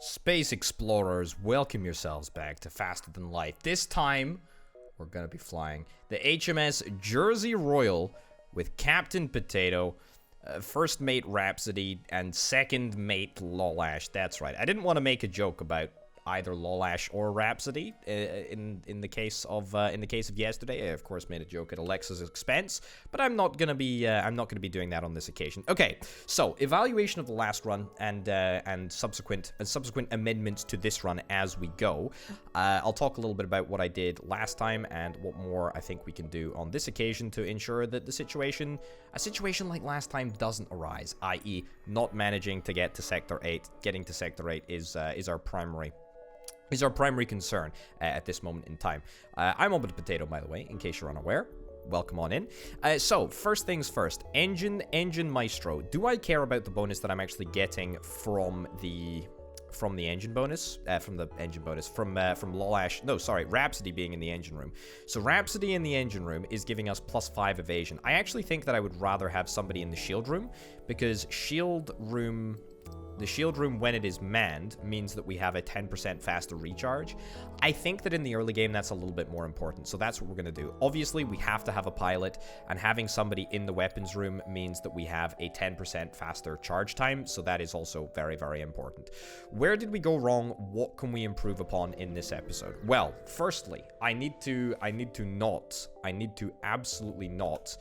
Space explorers, welcome yourselves back to Faster Than Light. This time, we're gonna be flying the HMS Jersey Royal with Captain Potato, first mate Rhapsody, and second mate Lolash. That's right. I didn't want to make a joke about either Lolash or Rhapsody in the case of yesterday. I of course made a joke at Alexa's expense, but I'm not gonna be doing that on this occasion. Okay, so evaluation of the last run and subsequent amendments to this run as we go. I'll talk a little bit about what I did last time and what more I think we can do on this occasion to ensure that a situation like last time doesn't arise, i.e., not managing to get to Sector 8. Getting to Sector 8 is our primary concern at this moment in time. I'm Open Potato, by the way, in case you're unaware. Welcome on in. So, first things first. Engine Maestro. Do I care about the bonus that I'm actually getting from the engine bonus? From Lolash. No, sorry, Rhapsody being in the engine room. So, Rhapsody in the engine room is giving us +5 evasion. I actually think that I would rather have somebody in the shield room, because the shield room, when it is manned, means that we have a 10% faster recharge. I think that in the early game, that's a little bit more important, so that's what we're going to do. Obviously, we have to have a pilot, and having somebody in the weapons room means that we have a 10% faster charge time, so that is also very, very important. Where did we go wrong? What can we improve upon in this episode? Well, firstly, I need to absolutely not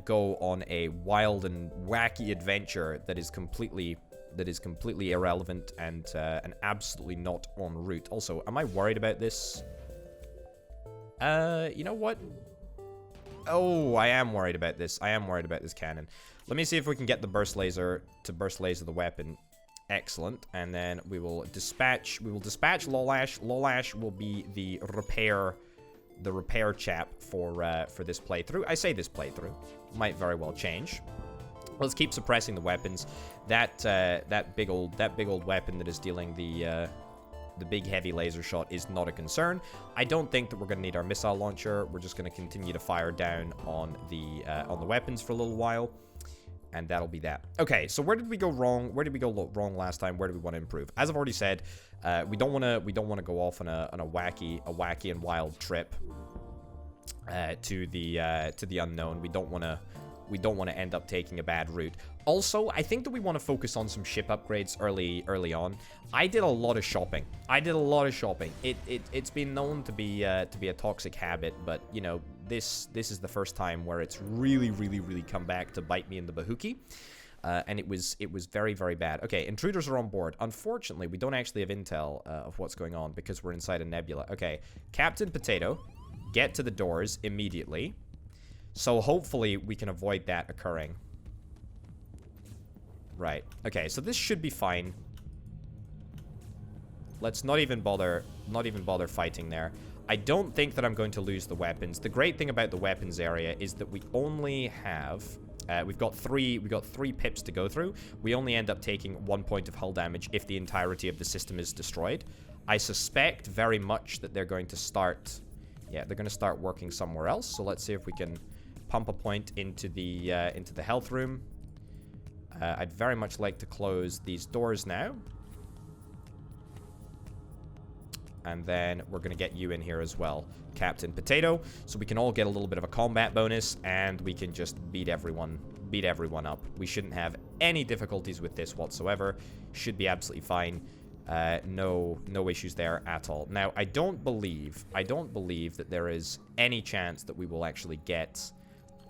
go on a wild and wacky adventure that is completely irrelevant and absolutely not en route. Also, am I worried about this? You know what? Oh, I am worried about this. I am worried about this cannon. Let me see if we can get the burst laser to burst laser the weapon. Excellent. And then we will dispatch Lolash. Lolash will be the repair chap for this playthrough. I say this playthrough. Might very well change. Let's keep suppressing the weapons. That big old weapon that is dealing the big heavy laser shot is not a concern. I don't think that we're going to need our missile launcher. We're just going to continue to fire down on the weapons for a little while, and that'll be that. Okay, so where did we go wrong? Where did we go wrong last time? Where do we want to improve? As I've already said, we don't want to go off on a wacky and wild trip to the unknown. We don't want to end up taking a bad route. Also, I think that we want to focus on some ship upgrades early on. I did a lot of shopping. It's been known to be a toxic habit, but you know, this is the first time where it's really come back to bite me in the bahookie. And it was very, very bad. Okay, intruders are on board. Unfortunately, we don't actually have intel of what's going on because we're inside a nebula. Okay, Captain Potato, get to the doors immediately. So hopefully we can avoid that occurring. Right. Okay, so this should be fine. Let's not even bother fighting there. I don't think that I'm going to lose the weapons. The great thing about the weapons area is that we only have we've got three pips to go through. We only end up taking 1 point of hull damage if the entirety of the system is destroyed. I suspect very much that they're going to start working somewhere else. So let's see if we can pump a point into the health room. I'd very much like to close these doors now. And then we're going to get you in here as well, Captain Potato, so we can all get a little bit of a combat bonus, and we can just beat everyone up. We shouldn't have any difficulties with this whatsoever. Should be absolutely fine. No issues there at all. Now, I don't believe that there is any chance that we will actually get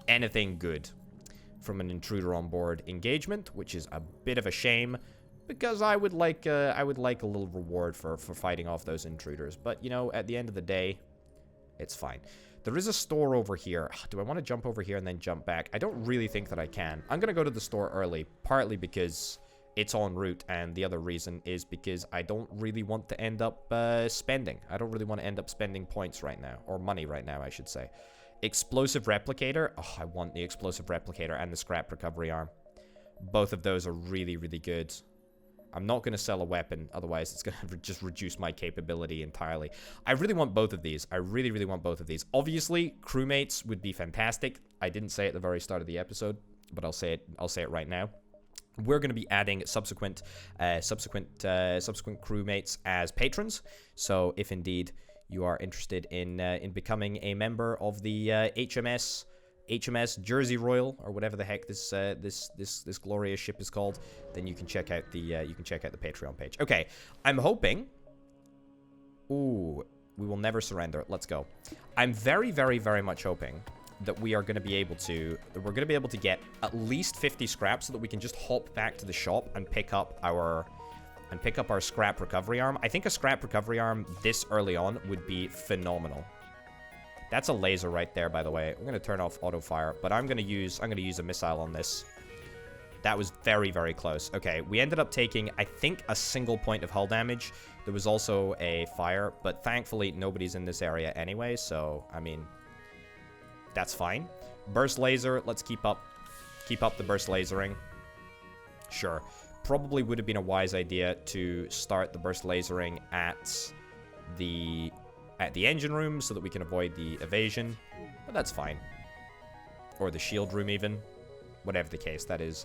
anything good from an intruder on board engagement, which is a bit of a shame, because I would like a little reward for fighting off those intruders. But you know, at the end of the day, it's fine. There is a store over here. Do I want to jump over here and then jump back? I don't really think that I can. I'm gonna go to the store early, partly because it's en route, and the other reason is because I don't really want to end up spending. I don't really want to end up spending points right now, or money right now, I should say. Explosive replicator. Oh, I want the explosive replicator and the scrap recovery arm. Both of those are really, really good. I'm not going to sell a weapon, otherwise it's going to just reduce my capability entirely. I really want both of these. I really, really want both of these. Obviously, crewmates would be fantastic. I didn't say it at the very start of the episode, but I'll say it right now. we're going to be adding subsequent crewmates as patrons. So if indeed you are interested in becoming a member of the HMS Jersey Royal, or whatever the heck this glorious ship is called, then you can check out the Patreon page. Okay, I'm hoping. Ooh, we will never surrender. Let's go. I'm very, very, very much hoping that we are going to be able to get at least 50 scraps so that we can just hop back to the shop and pick up our scrap recovery arm. I think a scrap recovery arm this early on would be phenomenal. That's a laser right there, by the way. I'm going to turn off auto fire, but I'm going to use a missile on this. That was very, very close. Okay, we ended up taking, I think, a single point of hull damage. There was also a fire, but thankfully nobody's in this area anyway, so I mean, that's fine. Burst laser, let's keep up the burst lasering. Sure. Probably would have been a wise idea to start the burst lasering at the engine room so that we can avoid the evasion, but that's fine. Or the shield room even. Whatever the case, that is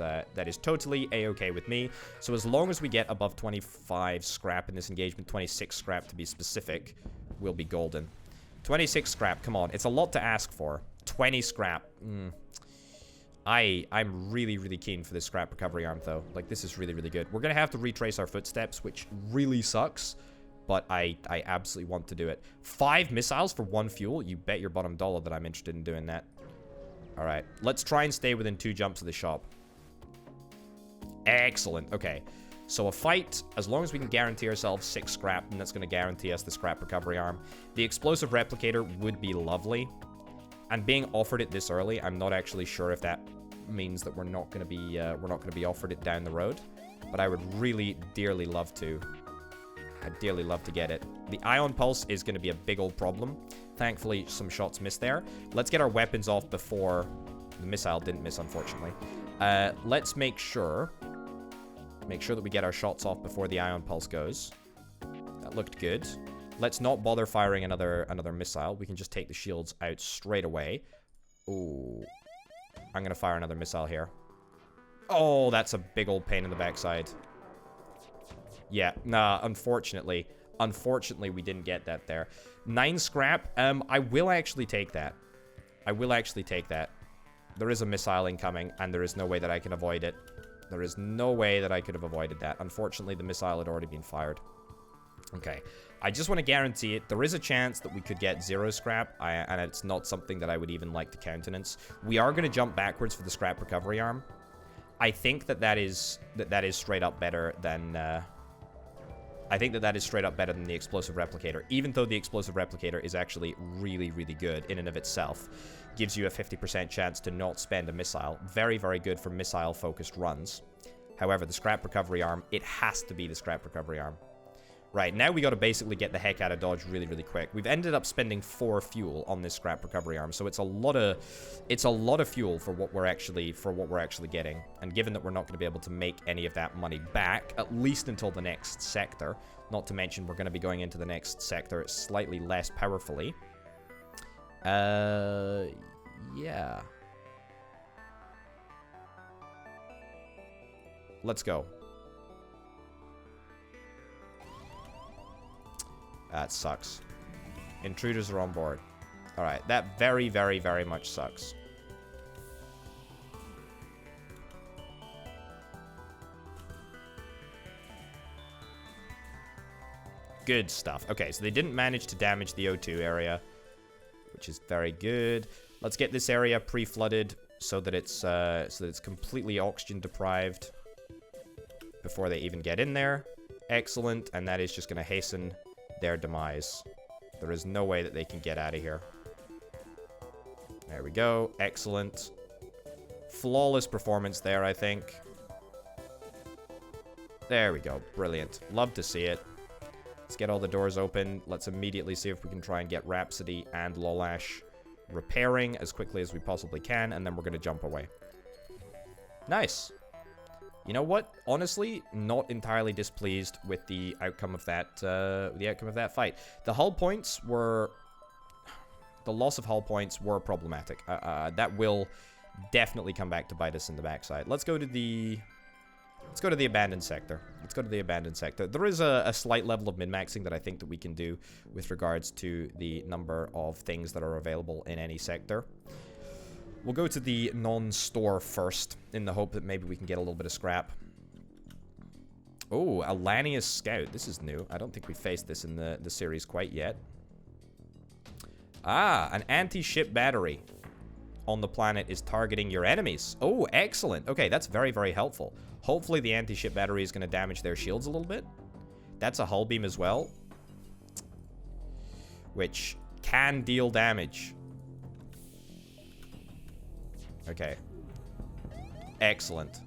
totally a-okay with me. So as long as we get above 25 scrap in this engagement, 26 scrap to be specific, we'll be golden. 26 scrap, come on, it's a lot to ask for. 20 scrap. I'm really, really keen for this scrap recovery arm, though. Like, this is really, really good. We're going to have to retrace our footsteps, which really sucks, but I absolutely want to do it. 5 missiles for 1 fuel? You bet your bottom dollar that I'm interested in doing that. All right, let's try and stay within 2 jumps of the shop. Excellent. Okay, so a fight, as long as we can guarantee ourselves 6 scrap, then that's going to guarantee us the scrap recovery arm. The explosive replicator would be lovely. And being offered it this early, I'm not actually sure if that means that we're not going to be offered it down the road. But I would really dearly love to. I'd dearly love to get it. The ion pulse is going to be a big old problem. Thankfully, some shots missed there. Let's get our weapons off before the missile didn't miss, unfortunately. Let's make sure that we get our shots off before the ion pulse goes. That looked good. Let's not bother firing another missile. We can just take the shields out straight away. Ooh. I'm going to fire another missile here. Oh, that's a big old pain in the backside. Yeah, nah, unfortunately. Unfortunately, we didn't get that there. 9 scrap. I will actually take that. I will actually take that. There is a missile incoming, and there is no way that I can avoid it. There is no way that I could have avoided that. Unfortunately, the missile had already been fired. Okay. I just want to guarantee it. There is a chance that we could get 0 scrap, and it's not something that I would even like to countenance. We are going to jump backwards for the scrap recovery arm. I think that is straight up better than... I think that is straight up better than the explosive replicator, even though the explosive replicator is actually really, really good in and of itself. Gives you a 50% chance to not spend a missile. Very, very good for missile-focused runs. However, the scrap recovery arm, it has to be the scrap recovery arm. Right, now we got to basically get the heck out of Dodge really, really quick. We've ended up spending 4 fuel on this scrap recovery arm, so it's a lot of fuel for what we're actually getting. And given that we're not going to be able to make any of that money back, at least until the next sector, not to mention we're going to be going into the next sector slightly less powerfully. Yeah. Let's go. That sucks. Intruders are on board. Alright, that very, very, very much sucks. Good stuff. Okay, so they didn't manage to damage the O2 area, which is very good. Let's get this area pre-flooded so that it's completely oxygen deprived before they even get in there. Excellent, and that is just going to hasten their demise. There is no way that they can get out of here. There we go. Excellent. Flawless performance there, I think. There we go. Brilliant. Love to see it. Let's get all the doors open. Let's immediately see if we can try and get Rhapsody and Lolash repairing as quickly as we possibly can, and then we're going to jump away. Nice. You know what? Honestly, not entirely displeased with the outcome of that. Fight. The hull points were, the loss of hull points were problematic. That will definitely come back to bite us in the backside. Let's go to the Let's go to the abandoned sector. Let's go to the abandoned sector. There is a slight level of min-maxing that I think that we can do with regards to the number of things that are available in any sector. We'll go to the non-store first, in the hope that maybe we can get a little bit of scrap. Oh, Alania's Scout. This is new. I don't think we faced this in the series quite yet. Ah, an anti-ship battery on the planet is targeting your enemies. Oh, excellent. Okay, that's very, very helpful. Hopefully the anti-ship battery is going to damage their shields a little bit. That's a hull beam as well, which can deal damage. Okay. Excellent.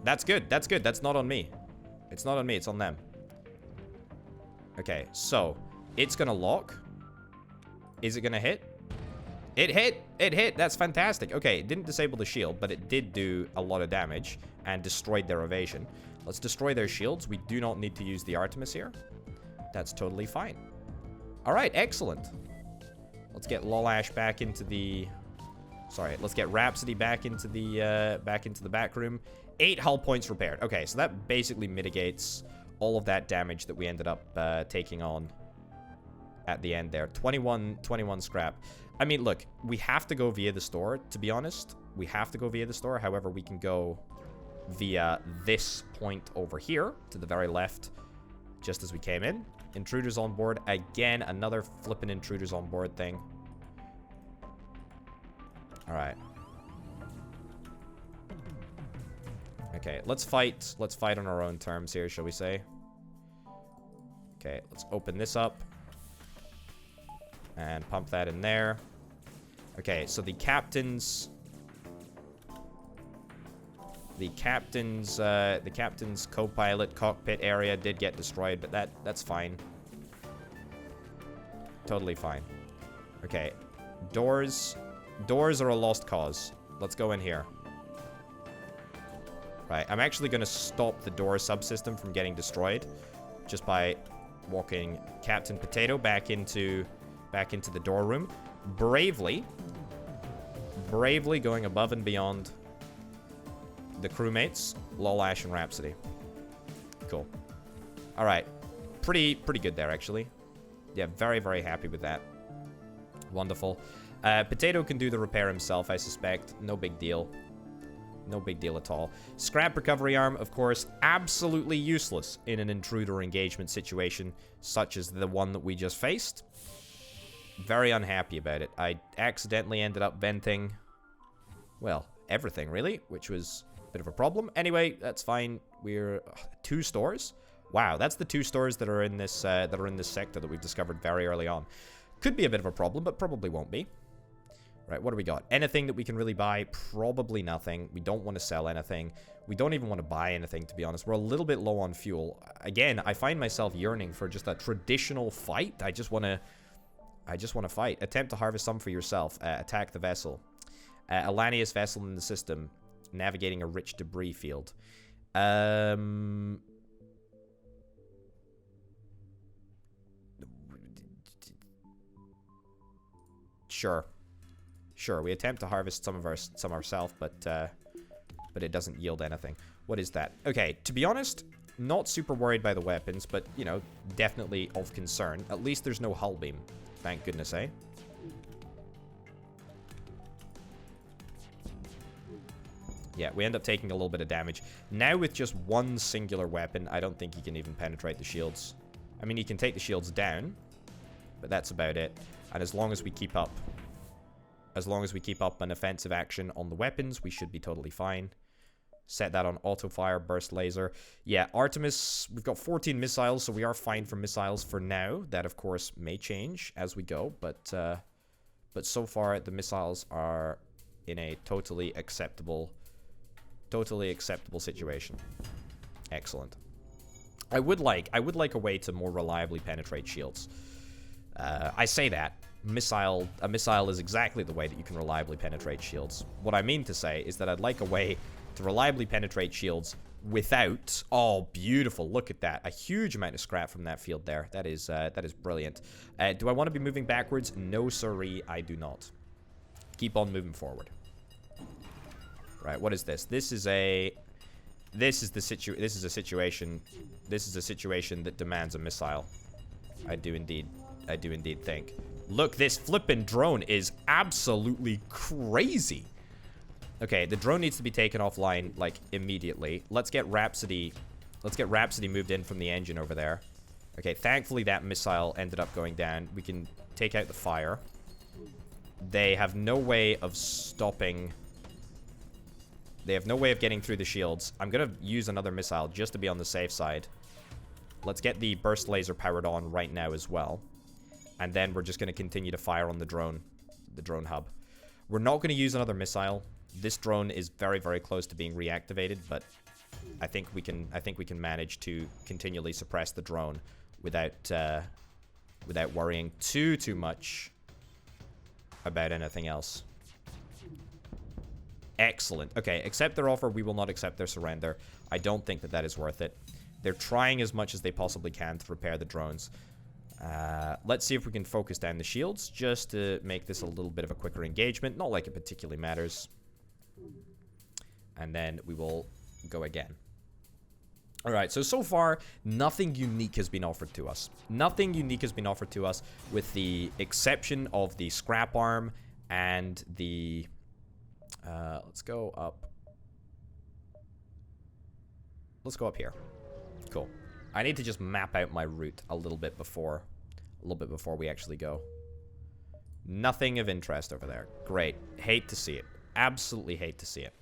That's good. That's good. That's not on me. It's not on me. It's on them. Okay, so it's going to lock. Is it going to hit? It hit! It hit! That's fantastic. Okay, it didn't disable the shield, but it did do a lot of damage and destroyed their evasion. Let's destroy their shields. We do not need to use the Artemis here. That's totally fine. Alright, excellent. Let's get Lolash back into the... Sorry, let's get Rhapsody back into the back room. 8 hull points repaired. Okay, so that basically mitigates all of that damage that we ended up taking on at the end there. 21 scrap. I mean, look, we have to go via the store, to be honest. We have to go via the store. However, we can go via this point over here to the very left, just as we came in. Intruders on board. Again, another flippin' intruders on board thing. Alright. Okay, let's fight. Let's fight on our own terms here, shall we say. Okay, let's open this up. And pump that in there. Okay, so the captain's co-pilot cockpit area did get destroyed, but that's fine. Totally fine. Okay. Doors are a lost cause. Let's go in here. Right, I'm actually going to stop the door subsystem from getting destroyed just by walking Captain Potato back into the door room. Bravely going above and beyond the crewmates, Lolash and Rhapsody. Cool. Alright. Pretty good there, actually. Yeah, very, very happy with that. Wonderful. Potato can do the repair himself, I suspect. No big deal. No big deal at all. Scrap recovery arm, of course, absolutely useless in an intruder engagement situation such as the one that we just faced. Very unhappy about it. I accidentally ended up venting, well, everything, really, which was a bit of a problem. Anyway, that's fine. We're 2 stores. Wow, that's the 2 stores that are in this sector that we've discovered very early on. Could be a bit of a problem, but probably won't be. Right, what do we got? Anything that we can really buy? Probably nothing. We don't want to sell anything. We don't even want to buy anything, to be honest. We're a little bit low on fuel. Again, I find myself yearning for just a traditional fight. I just want to fight. Attempt to harvest some for yourself. Attack the vessel. Alania's vessel in the system. Navigating a rich debris field. Sure, we attempt to harvest some ourselves, but it doesn't yield anything. What is that? Okay, to be honest, not super worried by the weapons, but, you know, definitely of concern. At least there's no hull beam. Thank goodness, eh? Yeah, we end up taking a little bit of damage. Now with just one singular weapon, I don't think he can even penetrate the shields. I mean, he can take the shields down, but that's about it. And as long as we keep up an offensive action on the weapons, we should be totally fine. Set that on auto-fire, burst laser. Yeah, Artemis, we've got 14 missiles, so we are fine for missiles for now. That, of course, may change as we go, but so far, the missiles are in a totally acceptable situation. Excellent. I would like a way to more reliably penetrate shields. I say that. A missile is exactly the way that you can reliably penetrate shields. What I mean to say is that I'd like a way to reliably penetrate shields without... Oh, beautiful. Look at that. A huge amount of scrap from that field there. That is brilliant. Do I want to be moving backwards? No, sirree, I do not. Keep on moving forward. Right, what is this? This is a situation that demands a missile. I do indeed think. Look, this flippin' drone is absolutely crazy. Okay, the drone needs to be taken offline, like, immediately. Let's get Rhapsody moved in from the engine over there. Okay, thankfully that missile ended up going down. We can take out the fire. They have no way of stopping... They have no way of getting through the shields. I'm gonna use another missile just to be on the safe side. Let's get the burst laser powered on right now as well. And then we're just gonna continue to fire on the drone hub. We're not gonna use another missile. This drone is very, very close to being reactivated, but I think we can manage to continually suppress the drone without worrying too much about anything else. Excellent. Okay, accept their offer. We will not accept their surrender. I don't think that is worth it. They're trying as much as they possibly can to repair the drones. Let's see if we can focus down the shields just to make this a little bit of a quicker engagement. Not like it particularly matters. And then we will go again. Alright, so far, nothing unique has been offered to us. Nothing unique has been offered to us with the exception of the scrap arm and the... let's go up. Let's go up here. Cool. I need to just map out my route a little bit before we actually go. Nothing of interest over there. Great. Hate to see it. Absolutely hate to see it.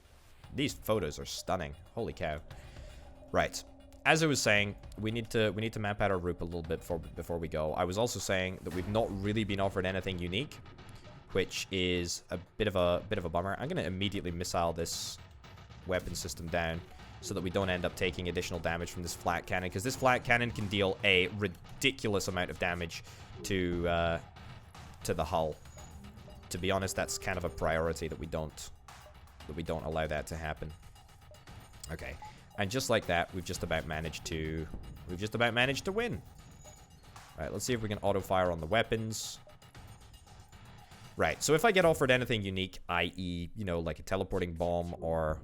These photos are stunning. Holy cow. Right. As I was saying, we need to map out our route a little bit before we go. I was also saying that we've not really been offered anything unique, which is a bit of a bummer. I'm going to immediately missile this weapon system down so that we don't end up taking additional damage from this Flak cannon, because this Flak cannon can deal a ridiculous amount of damage to the hull. To be honest, that's kind of a priority that we don't allow that to happen. Okay. And just like that, we've just about managed to win. All right, let's see if we can auto-fire on the weapons. Right, so if I get offered anything unique, i.e., you know, like a teleporting bomb or...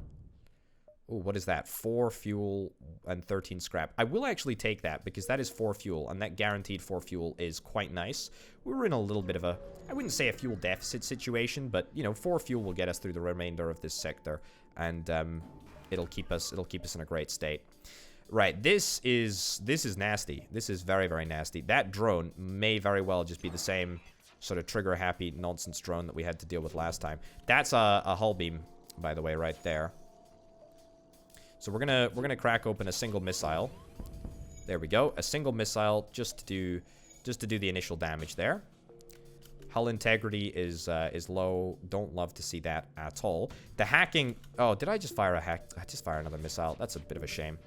Oh, what is that? 4 fuel and 13 scrap. I will actually take that because that is 4 fuel, and that guaranteed 4 fuel is quite nice. We were in a little bit of a... I wouldn't say a fuel deficit situation, but, you know, 4 fuel will get us through the remainder of this sector, and it'll keep us in a great state. Right, this is nasty. This is very, very nasty. That drone may very well just be the same sort of trigger-happy nonsense drone that we had to deal with last time. That's a hull beam, by the way, right there. So we're gonna crack open a single missile. There we go, a single missile just to do the initial damage there. Hull integrity is low. Don't love to see that at all. The hacking. Oh, did I just fire a hack? I just fired another missile. That's a bit of a shame.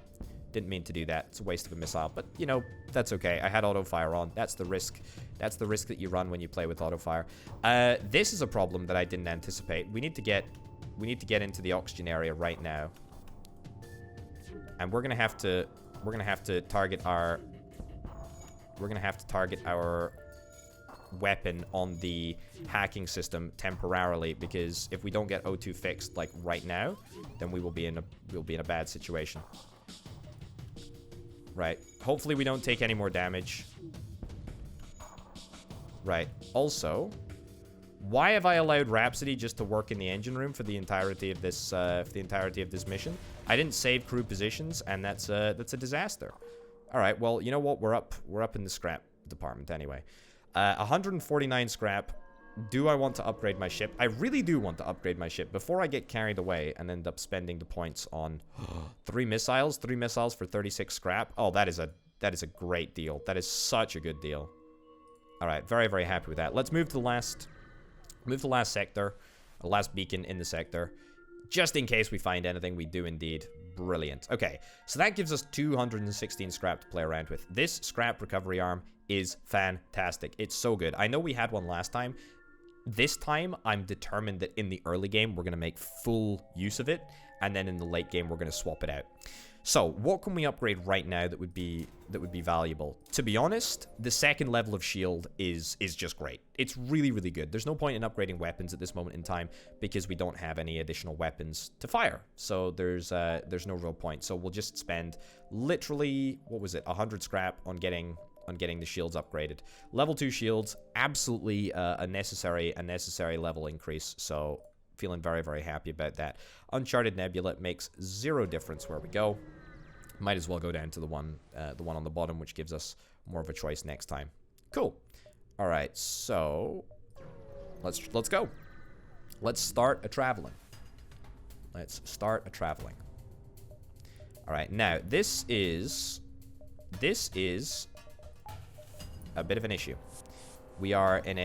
Didn't mean to do that. It's a waste of a missile, but you know that's okay. I had auto fire on. That's the risk. That's the risk that you run when you play with auto fire. This is a problem that I didn't anticipate. We need to get into the oxygen area right now, and we're gonna have to target our weapon on the hacking system temporarily, because if we don't get O2 fixed like right now, then we'll be in a bad situation. Right. Hopefully we don't take any more damage. Right. Also, why have I allowed Rhapsody just to work in the engine room for the entirety of this mission? I didn't save crew positions, and that's a disaster. All right. Well, you know what? We're up in the scrap department anyway. 149 scrap. Do I want to upgrade my ship? I really do want to upgrade my ship before I get carried away and end up spending the points on 3 missiles. 3 missiles for 36 scrap. Oh, that is a great deal. That is such a good deal. All right, very, very happy with that. Let's move to the last sector, the last beacon in the sector, just in case we find anything. We do indeed. Brilliant. Okay, so that gives us 216 scrap to play around with. This scrap recovery arm is fantastic. It's so good. I know we had one last time. This time, I'm determined that in the early game, we're going to make full use of it. and then in the late game we're going to swap it out. So, what can we upgrade right now that would be valuable? To be honest, the second level of shield is just great. It's really, really good. There's no point in upgrading weapons at this moment in time because we don't have any additional weapons to fire. So there's no real point. So we'll just spend literally, what was it, 100 scrap on getting the shields upgraded. Level 2 shields, absolutely a necessary level increase. So feeling very, very happy about that. Uncharted Nebula makes zero difference where we go. Might as well go down to the one on the bottom, which gives us more of a choice next time. Cool. All right, so let's go. Let's start a traveling. Let's start a traveling. All right, now this is a bit of an issue. We're in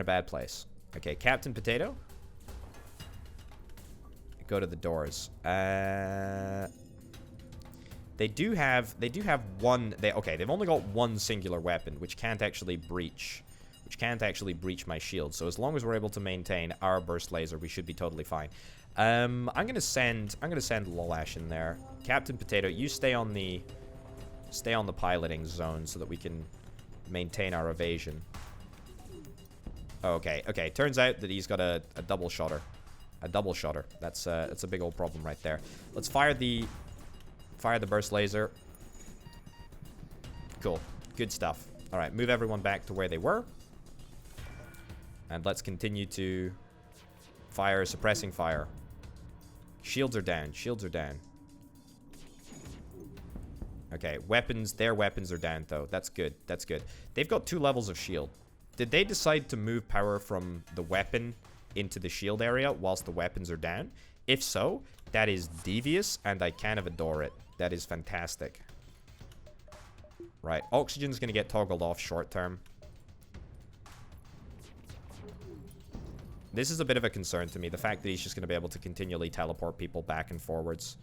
a bad place. Okay, Captain Potato. Go to the doors. They do have one. They've only got one singular weapon, which can't actually breach my shield. So as long as we're able to maintain our burst laser, we should be totally fine. I'm gonna send Lolash in there. Captain Potato, you stay on the piloting zone so that we can maintain our evasion. Okay. Turns out that he's got a double shotter. A double shotter. That's a big old problem right there. Let's fire the burst laser. Cool. Good stuff. All right, move everyone back to where they were. And let's continue to fire, suppressing fire. Shields are down. Shields are down. Okay, weapons. Their weapons are down, though. That's good. That's good. They've got 2 levels of shield. Did they decide to move power from the weapon into the shield area whilst the weapons are down? If so, that is devious, and I kind of adore it. That is fantastic. Right, oxygen's going to get toggled off short term. This is a bit of a concern to me, the fact that he's just going to be able to continually teleport people back and forwards.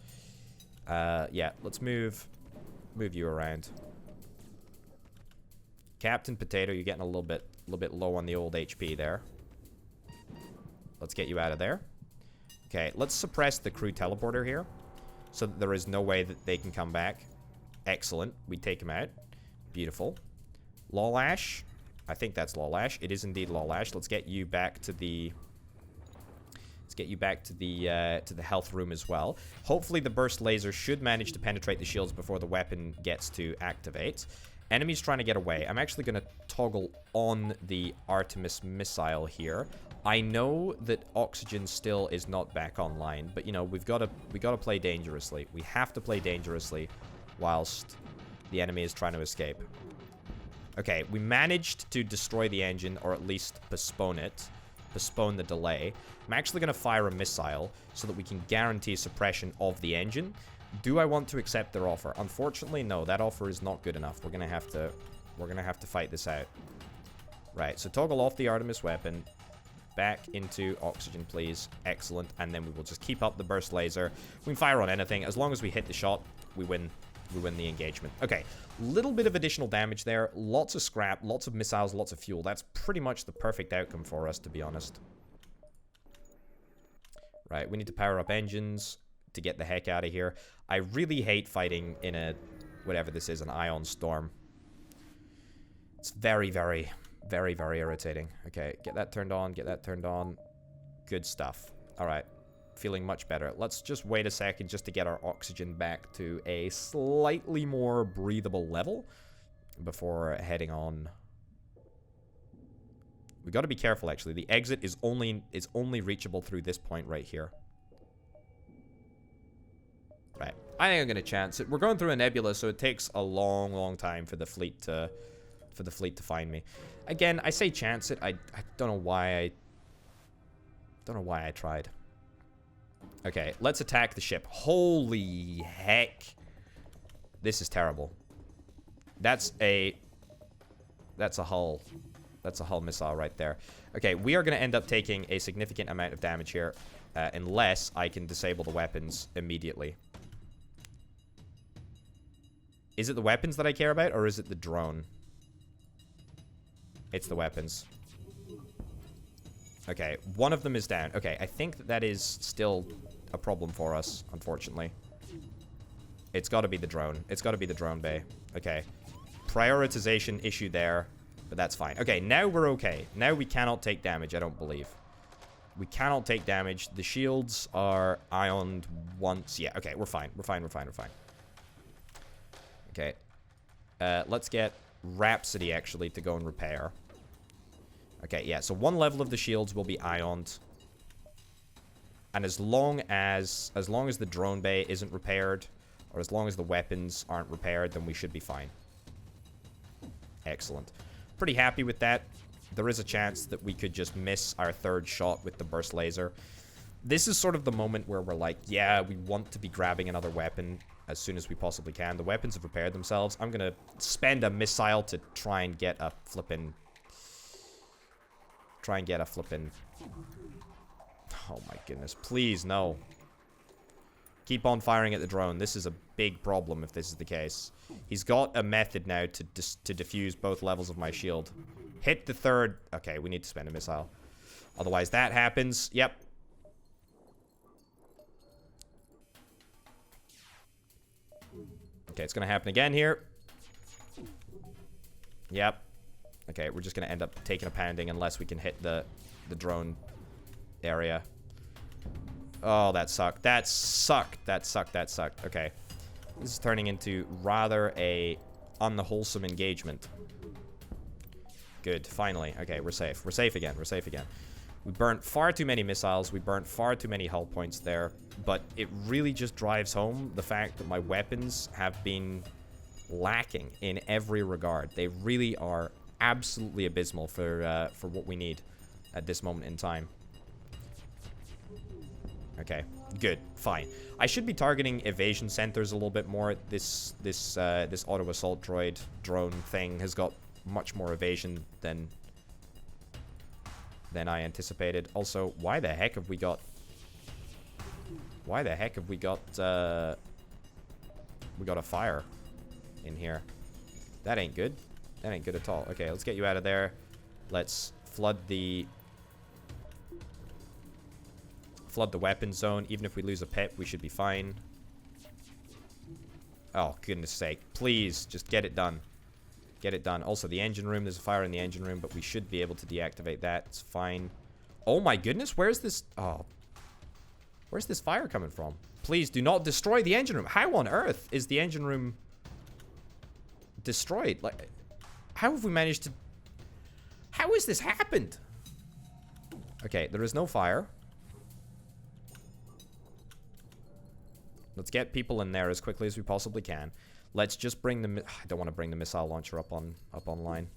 Yeah, let's move you around. Captain Potato, you're getting a little bit low on the old HP there. Let's get you out of there. Okay, let's suppress the crew teleporter here so that there is no way that they can come back. Excellent. We take him out. Beautiful. Lolash. I think that's Lolash. It is indeed Lolash. Let's get you back to the health room as well. Hopefully the burst laser should manage to penetrate the shields before the weapon gets to activate. Enemies trying to get away. I'm actually going to toggle on the Artemis missile here. I know that oxygen still is not back online, but you know, we got to play dangerously. We have to play dangerously whilst the enemy is trying to escape. Okay, we managed to destroy the engine, or at least postpone the delay. I'm actually going to fire a missile so that we can guarantee suppression of the engine. Do I want to accept their offer? Unfortunately, no. That offer is not good enough. We're gonna have to fight this out. Right. So toggle off the Artemis weapon. Back into oxygen, please. Excellent. And then we will just keep up the burst laser. We can fire on anything as long as we hit the shot. We win the engagement. Okay. Little bit of additional damage there. Lots of scrap. Lots of missiles. Lots of fuel. That's pretty much the perfect outcome for us, to be honest. Right. We need to power up engines to get the heck out of here. I really hate fighting in a, whatever this is, an ion storm. It's very, very, very, very irritating. Okay, get that turned on, get that turned on. Good stuff. All right, feeling much better. Let's just wait a second just to get our oxygen back to a slightly more breathable level before heading on. We got to be careful, actually. The exit is only reachable through this point right here. Right. I think I'm gonna chance it. We're going through a nebula, so it takes a long, long time for the fleet to find me. Again, I say chance it. I don't know why I tried. Okay, let's attack the ship. Holy heck. This is terrible. That's a hull. That's a hull missile right there. Okay, we are gonna end up taking a significant amount of damage here, unless I can disable the weapons immediately. Is it the weapons that I care about, or is it the drone? It's the weapons. Okay, one of them is down. Okay, I think that is still a problem for us, unfortunately. It's got to be the drone. It's got to be the drone bay. Okay. Prioritization issue there, but that's fine. Okay, now we're okay. Now we cannot take damage, I don't believe. We cannot take damage. The shields are ioned once. Yeah, okay, we're fine. We're fine, we're fine, we're fine. Okay. Let's get Rhapsody, actually, to go and repair. Okay, yeah, so one level of the shields will be ioned. And as long as the drone bay isn't repaired, or as long as the weapons aren't repaired, then we should be fine. Excellent. Pretty happy with that. There is a chance that we could just miss our third shot with the burst laser. This is sort of the moment where we're like, yeah, we want to be grabbing another weapon as soon as we possibly can. The weapons have repaired themselves. I'm going to spend a missile to try and get a flippin'... Oh my goodness. Please, no. Keep on firing at the drone. This is a big problem if this is the case. He's got a method now to defuse both levels of my shield. Hit the third. Okay, we need to spend a missile. Otherwise that happens. Yep. Okay, it's going to happen again here. Yep. Okay, we're just going to end up taking a pounding unless we can hit the drone area. Oh, that sucked. That sucked. That sucked. That sucked. Okay. This is turning into rather a unwholesome engagement. Good. Finally. Okay, we're safe. We're safe again. We're safe again. We burnt far too many missiles. We burnt far too many hull points there. But it really just drives home the fact that my weapons have been lacking in every regard. They really are absolutely abysmal for what we need at this moment in time. Okay, good, fine. I should be targeting evasion centers a little bit more. This auto assault droid drone thing has got much more evasion than I anticipated. Also, why the heck have we got a fire in here? That ain't good. That ain't good at all. Okay, let's get you out of there. Let's flood the weapon zone. Even if we lose a pip, we should be fine. Oh, goodness sake. Please, just get it done. Get it done. Also, the engine room. There's a fire in the engine room, but we should be able to deactivate that. It's fine. Oh my goodness, where's this... Oh. Where's this fire coming from? Please, do not destroy the engine room. How on earth is the engine room destroyed? Like, how have we managed to... How has this happened? Okay, there is no fire. Let's get people in there as quickly as we possibly can. Let's just bring the... I don't want to bring the missile launcher up online.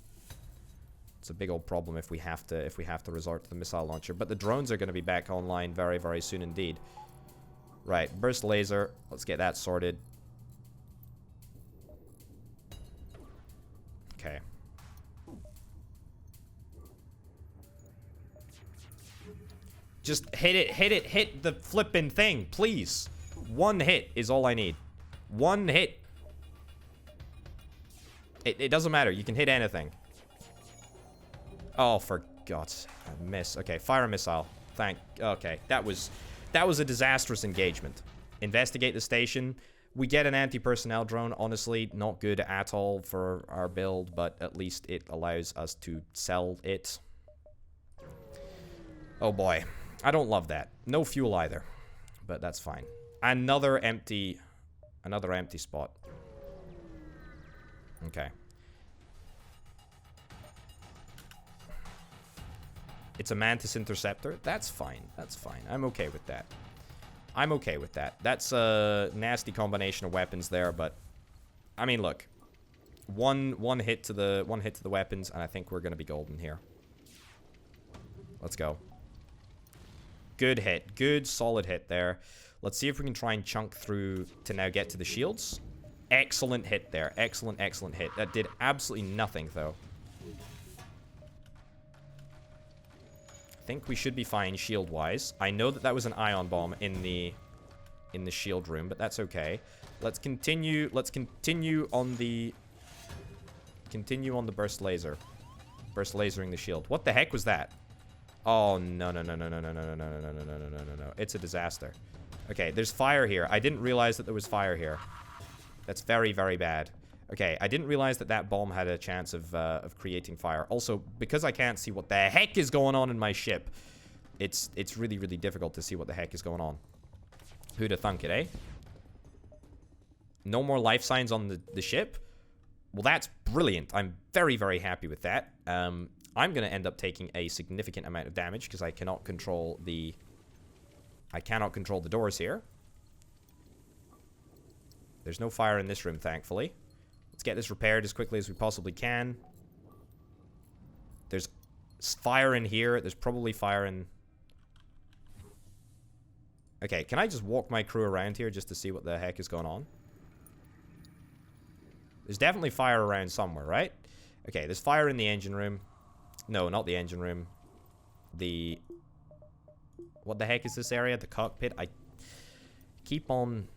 It's a big old problem if we have to resort to the missile launcher. But the drones are going to be back online very, very soon indeed. Right, burst laser. Let's get that sorted. Okay. Just hit the flippin' thing, please. One hit is all I need. One hit. It doesn't matter. You can hit anything. Oh, for God's sake. I miss. Okay, fire a missile. Okay, that was a disastrous engagement. Investigate the station. We get an anti-personnel drone. Honestly, not good at all for our build, but at least it allows us to sell it. Oh boy. I don't love that. No fuel either. But that's fine. Another empty spot. Okay. It's a Mantis Interceptor. That's fine. That's fine. I'm okay with that. I'm okay with that. That's a nasty combination of weapons there, but I mean, look. One hit to the weapons, and I think we're gonna be golden here. Let's go. Good hit. Good solid hit there. Let's see if we can try and chunk through to now get to the shields. Excellent hit there. Excellent, excellent hit. That did absolutely nothing, though. I think we should be fine shield-wise. I know that was an ion bomb in the shield room, but that's okay. Let's continue. Let's continue on the burst laser. Burst lasering the shield. What the heck was that? Oh, no, no, no, no, no, no, no, no, no, no, no, no, no, no, no. It's a disaster. Okay, there's fire here. I didn't realize that there was fire here. That's very, very bad. Okay, I didn't realize that that bomb had a chance of creating fire. Also, because I can't see what the heck is going on in my ship, it's really, really difficult to see what the heck is going on. Who'da thunk it, eh? No more life signs on the ship? Well, that's brilliant. I'm very, very happy with that. I'm going to end up taking a significant amount of damage because I cannot control the... I cannot control the doors here. There's no fire in this room, thankfully. Let's get this repaired as quickly as we possibly can. There's fire in here. There's probably fire in... Okay, can I just walk my crew around here just to see what the heck is going on? There's definitely fire around somewhere, right? Okay, there's fire in the engine room. No, not the engine room. The... What the heck is this area? The cockpit? I keep on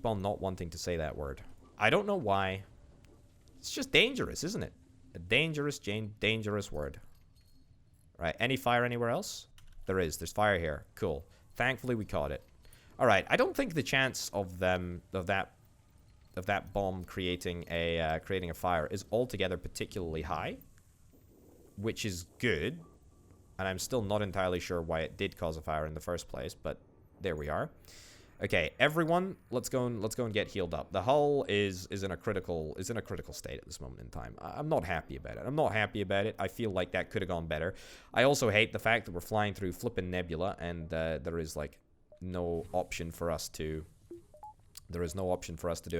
not wanting to say that word. I don't know why. It's just dangerous, isn't it? A dangerous word. Right, any fire anywhere else? There is. There's fire here. Cool. Thankfully, we caught it. All right, I don't think the chance of that bomb creating a fire is altogether particularly high, which is good. And I'm still not entirely sure why it did cause a fire in the first place, but there we are. Okay, everyone, let's go and get healed up. The hull is in a critical state at this moment in time. I'm not happy about it. I feel like that could have gone better. I also hate the fact that we're flying through flippin' nebula and there is like no option for us to do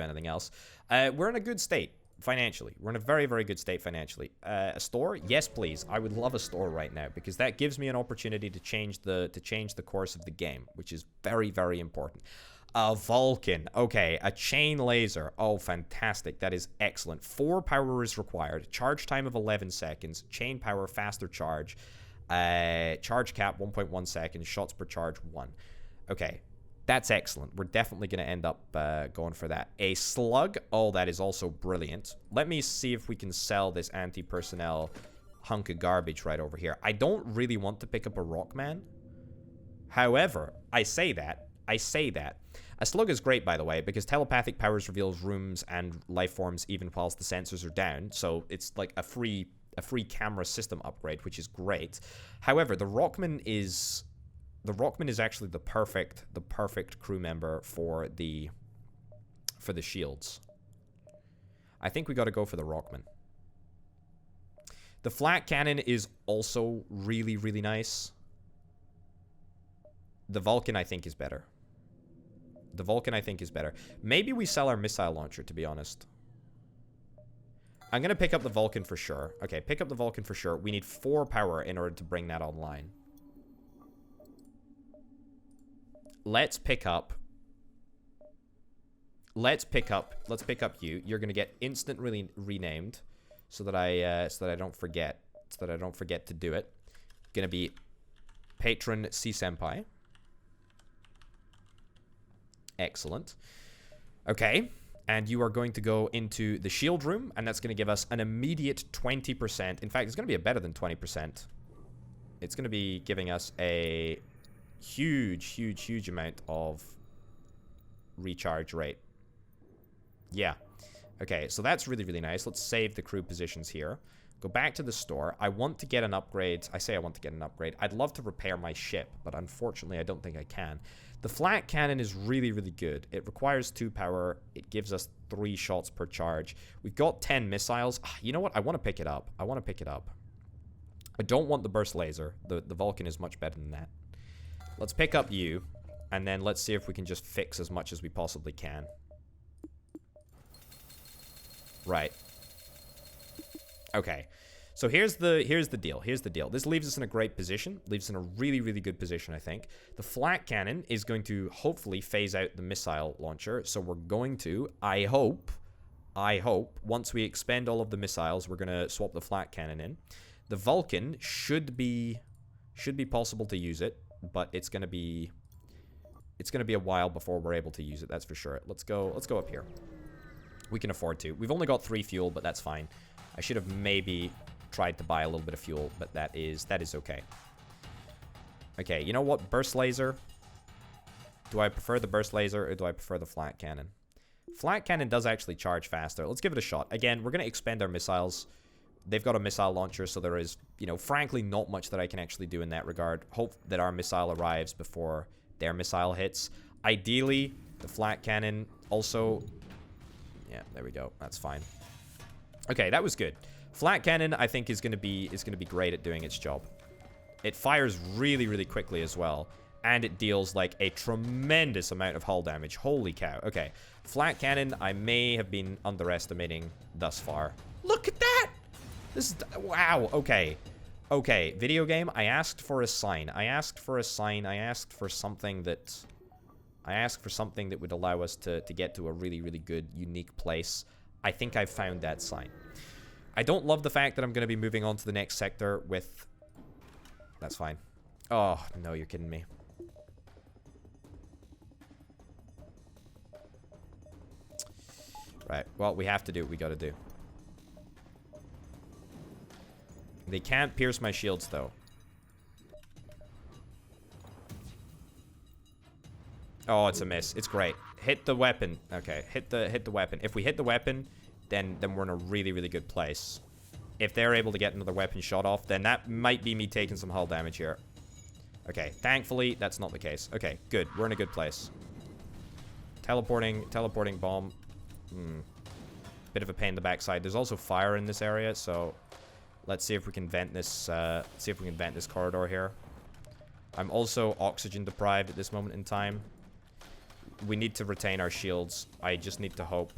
anything else. We're in a good state financially. We're in a very, very good state financially. A store? Yes, please. I would love a store right now because that gives me an opportunity to change the course of the game, which is very, very important. A Vulcan. Okay, a chain laser. Oh, fantastic. That is excellent. 4 power is required. Charge time of 11 seconds. Chain power, faster charge. Charge cap, 1.1 seconds. Shots per charge, 1. Okay. That's excellent. We're definitely going to end up going for that. A slug. Oh, that is also brilliant. Let me see if we can sell this anti-personnel hunk of garbage right over here. I don't really want to pick up a Rockman. However, I say that. A slug is great, by the way, because telepathic powers reveals rooms and life forms even whilst the sensors are down. So it's like a free camera system upgrade, which is great. However, the Rockman is actually the perfect crew member for the shields. I think we got to go for the Rockman. The Flak cannon is also really, really nice. The Vulcan, I think, is better. Maybe we sell our missile launcher, to be honest. I'm going to pick up the Vulcan for sure. Okay, pick up the Vulcan for sure. We need 4 power in order to bring that online. Let's pick up you. You're gonna get instantly renamed, so that I don't forget to do it. Gonna be Patron C Senpai. Excellent. Okay, and you are going to go into the shield room, and that's gonna give us an immediate 20%. In fact, it's gonna be a better than 20%. It's gonna be giving us a huge amount of recharge rate. Yeah. Okay, so that's really, really nice. Let's save the crew positions here. Go back to the store. I want to get an upgrade. I say I want to get an upgrade. I'd love to repair my ship, but unfortunately, I don't think I can. The Flak cannon is really, really good. It requires 2 power. It gives us 3 shots per charge. We've got 10 missiles. You know what? I want to pick it up. I don't want the burst laser. The Vulcan is much better than that. Let's pick up you, and then let's see if we can just fix as much as we possibly can. Right. Okay. So here's the deal. This leaves us in a great position. Leaves us in a really, really good position, I think. The Flak cannon is going to hopefully phase out the missile launcher. So we're going to, I hope, once we expend all of the missiles, we're going to swap the Flak cannon in. The Vulcan should be possible to use it. But it's gonna be a while before we're able to use it, that's for sure. Let's go up here. We can afford to. We've only got 3 fuel, but that's fine. I should have maybe tried to buy a little bit of fuel, but that is okay. Okay, you know what? Burst laser. Do I prefer the burst laser or do I prefer the flak cannon? Flak cannon does actually charge faster. Let's give it a shot. Again, we're going to expend our missiles. They've got a missile launcher, so there is, you know, frankly, not much that I can actually do in that regard. Hope that our missile arrives before their missile hits. Ideally, the flak cannon also... Yeah, there we go. That's fine. Okay, that was good. Flak cannon, I think, is going to be great at doing its job. It fires really, really quickly as well. And it deals, like, a tremendous amount of hull damage. Holy cow. Okay. Flak cannon, I may have been underestimating thus far. Look at that! This is... Wow. Okay. Okay. Video game, I asked for a sign. I asked for a sign. I asked for something that... I asked for something that would allow us to get to a really, really good, unique place. I think I've found that sign. I don't love the fact that I'm going to be moving on to the next sector with... That's fine. Oh, no, you're kidding me. Right, well, we have to do what we gotta do. They can't pierce my shields, though. Oh, it's a miss. It's great. Hit the weapon. Okay, hit the weapon. If we hit the weapon, then we're in a really, really good place. If they're able to get another weapon shot off, then that might be me taking some hull damage here. Okay, thankfully, that's not the case. Okay, good. We're in a good place. Teleporting bomb. Bit of a pain in the backside. There's also fire in this area, so let's see if we can vent this. This corridor here. I'm also oxygen deprived at this moment in time. We need to retain our shields. I just need to hope.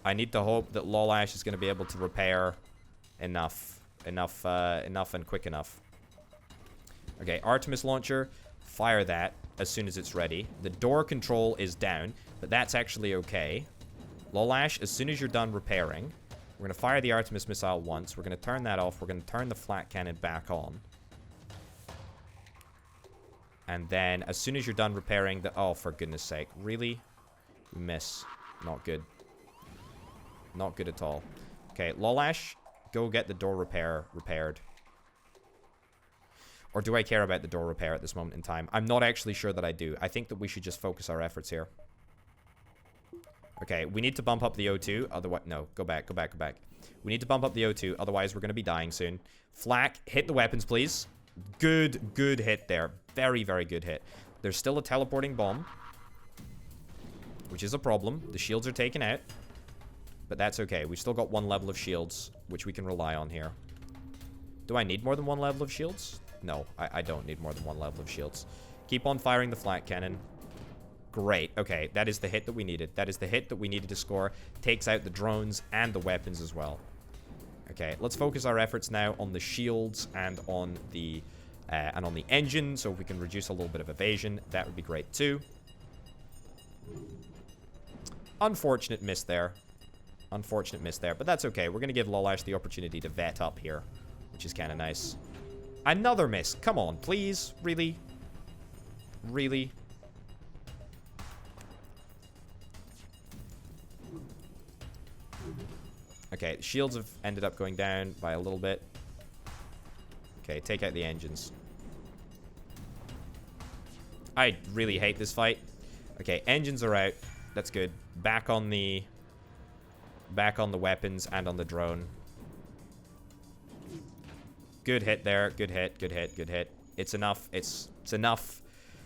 I need to hope that Lolash is going to be able to repair enough and quick enough. Okay, Artemis launcher. Fire that as soon as it's ready. The door control is down, but that's actually okay. Lolash, as soon as you're done repairing, we're going to fire the Artemis missile once. We're going to turn that off. We're going to turn the flak cannon back on. And then, as soon as you're done repairing the... Oh, for goodness sake. Really? We miss. Not good. Not good at all. Okay, Lolash, go get the door repaired. Or do I care about the door repair at this moment in time? I'm not actually sure that I do. I think that we should just focus our efforts here. Okay, we need to bump up the O2. Otherwise, no, go back. We need to bump up the O2. Otherwise, we're going to be dying soon. Flak, hit the weapons, please. Good hit there. Very, very good hit. There's still a teleporting bomb, which is a problem. The shields are taken out, but that's okay. We've still got one level of shields, which we can rely on here. Do I need more than one level of shields? No, I don't need more than one level of shields. Keep on firing the flak cannon. Great. Okay, that is the hit that we needed. That is the hit that we needed to score. Takes out the drones and the weapons as well. Okay, let's focus our efforts now on the shields and on the engine. So if we can reduce a little bit of evasion, that would be great too. Unfortunate miss there. But that's okay. We're going to give Lolash the opportunity to vet up here, which is kind of nice. Another miss. Come on, please. Really? Really? Okay, shields have ended up going down by a little bit. Okay, take out the engines. I really hate this fight. Okay, engines are out. That's good. Back on the weapons and on the drone. Good hit there. Good hit. It's enough. It's enough.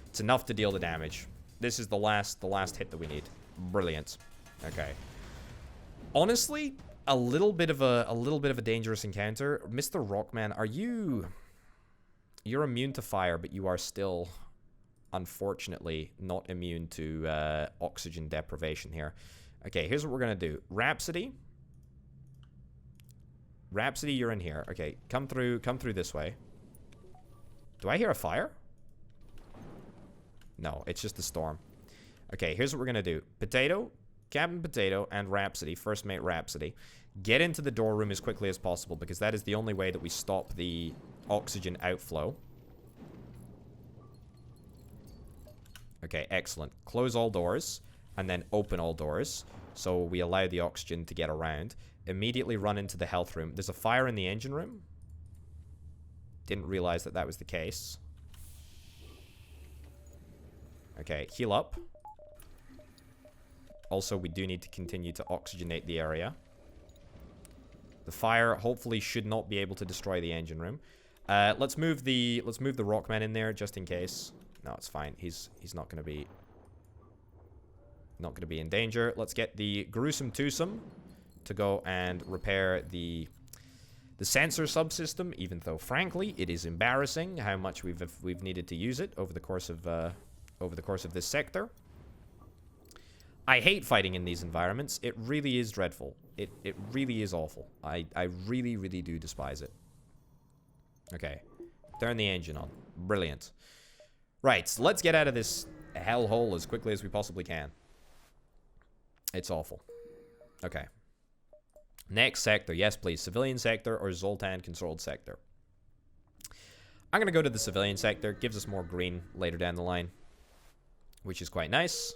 It's enough to deal the damage. This is the last hit that we need. Brilliant. Okay. Honestly, a little bit of a dangerous encounter. Mr. Rockman, you're immune to fire, but you are still, unfortunately, not immune to oxygen deprivation here. Okay, here's what we're gonna do. Rhapsody, you're in here. Okay, come through this way. Do I hear a fire? No, it's just a storm. Okay, here's what we're gonna do. Potato, Captain Potato, and Rhapsody, first mate Rhapsody, get into the door room as quickly as possible, because that is the only way that we stop the oxygen outflow. Okay, excellent. Close all doors, and then open all doors, so we allow the oxygen to get around. Immediately run into the health room. There's a fire in the engine room. Didn't realize that was the case. Okay, heal up. Also, we do need to continue to oxygenate the area. The fire hopefully should not be able to destroy the engine room. Let's move the Rockman in there just in case. No, it's fine. He's not gonna be in danger. Let's get the gruesome twosome to go and repair the sensor subsystem, even though frankly it is embarrassing how much we've needed to use it over the course of this sector. I hate fighting in these environments. It really is dreadful. It really is awful. I really, really do despise it. Okay. Turn the engine on. Brilliant. Right, so let's get out of this hellhole as quickly as we possibly can. It's awful. Okay. Next sector. Yes, please. Civilian sector or Zoltan-controlled sector. I'm going to go to the civilian sector. Gives us more green later down the line, which is quite nice.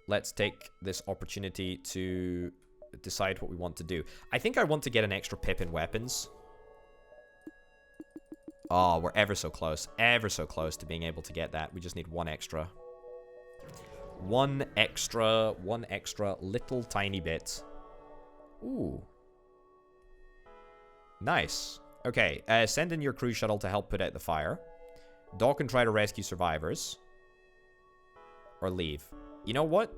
Let's take this opportunity to decide what we want to do. I think I want to get an extra pip in weapons. Oh, we're ever so close to being able to get that. We just need one extra. One extra little tiny bit. Ooh. Nice. Okay, send in your crew shuttle to help put out the fire. Dock and try to rescue survivors. Or leave. You know what?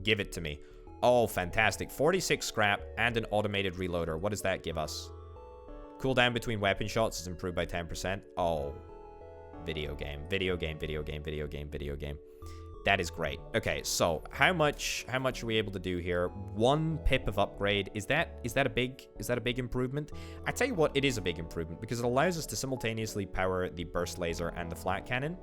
Give it to me. Oh, fantastic. 46 scrap and an automated reloader. What does that give us? Cooldown between weapon shots is improved by 10%. Oh. Video game. That is great. Okay, so how much are we able to do here? 1 pip of upgrade. Is that a big improvement? I tell you what, it is a big improvement because it allows us to simultaneously power the burst laser and the flak cannon.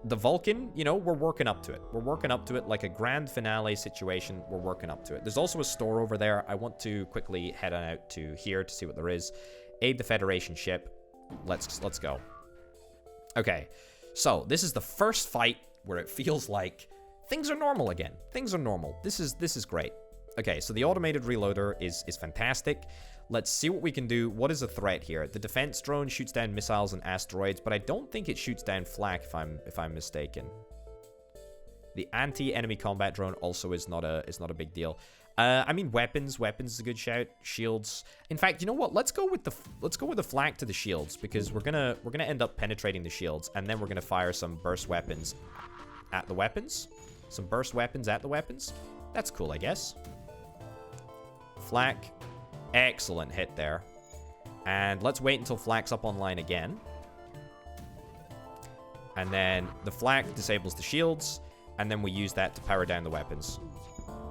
The Vulcan, you know, we're working up to it. We're working up to it like a grand finale situation. We're working up to it. There's also a store over there. I want to quickly head on out to here to see what there is. Aid the Federation ship. Let's go. Okay, so this is the first fight where it feels like things are normal again. Things are normal. This is great. Okay, so the automated reloader is fantastic. Let's see what we can do. What is a threat here? The defense drone shoots down missiles and asteroids, but I don't think it shoots down flak if I'm mistaken. The anti-enemy combat drone also is not a big deal. I mean weapons is a good shout. Shields. In fact, you know what? Let's go with the flak to the shields because we're gonna end up penetrating the shields and then we're gonna fire some burst weapons at the weapons. Some burst weapons at the weapons. That's cool, I guess. Flak. Excellent hit there. And let's wait until flak's up online again. And then the flak disables the shields. And then we use that to power down the weapons.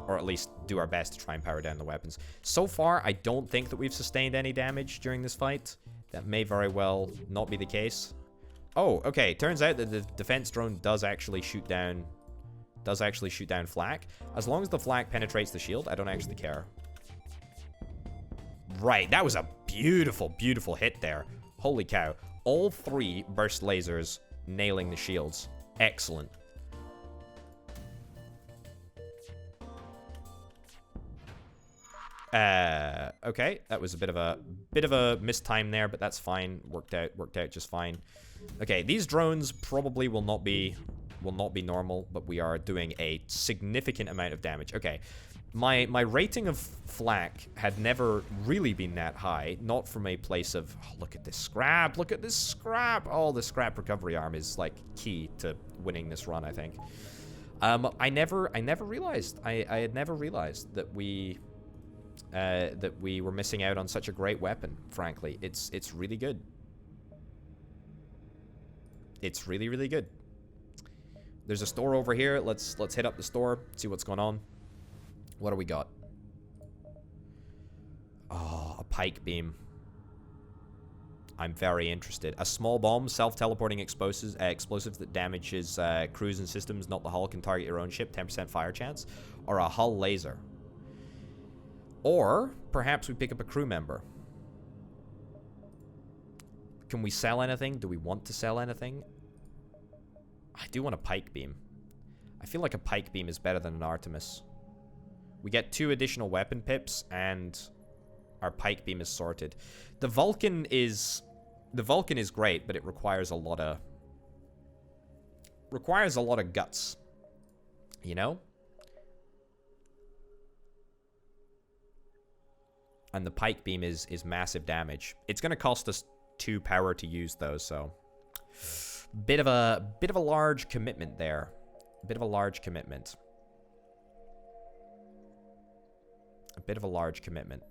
Or at least do our best to try and power down the weapons. So far, I don't think that we've sustained any damage during this fight. That may very well not be the case. Oh, okay. Turns out that the defense drone does actually shoot down flak. As long as the flak penetrates the shield, I don't actually care. Right, that was a beautiful, beautiful hit there. Holy cow. All 3 burst lasers nailing the shields. Excellent. Okay, that was a bit of a mistime there, but that's fine. Worked out just fine. Okay, these drones probably will not be normal, but we are doing a significant amount of damage. Okay. My rating of flak had never really been that high, not from a place of, oh, look at this scrap, oh, the scrap recovery arm is like key to winning this run, I think. I never realized, I had never realized that we were missing out on such a great weapon, frankly. It's really good. It's really, really good. There's a store over here. Let's hit up the store, see what's going on. What do we got? Oh, a pike beam. I'm very interested. A small bomb, self-teleporting explosives that damages crews and systems, not the hull, can target your own ship, 10% fire chance. Or a hull laser. Or, perhaps we pick up a crew member. Can we sell anything? Do we want to sell anything? I do want a pike beam. I feel like a pike beam is better than an Artemis. We get 2 additional weapon pips, and our pike beam is sorted. The Vulcan is great, but it requires a lot of requires a lot of guts. You know? And the pike beam is massive damage. It's going to cost us 2 power to use, though, so... Bit of a large commitment there. A bit of a large commitment. A bit of a large commitment.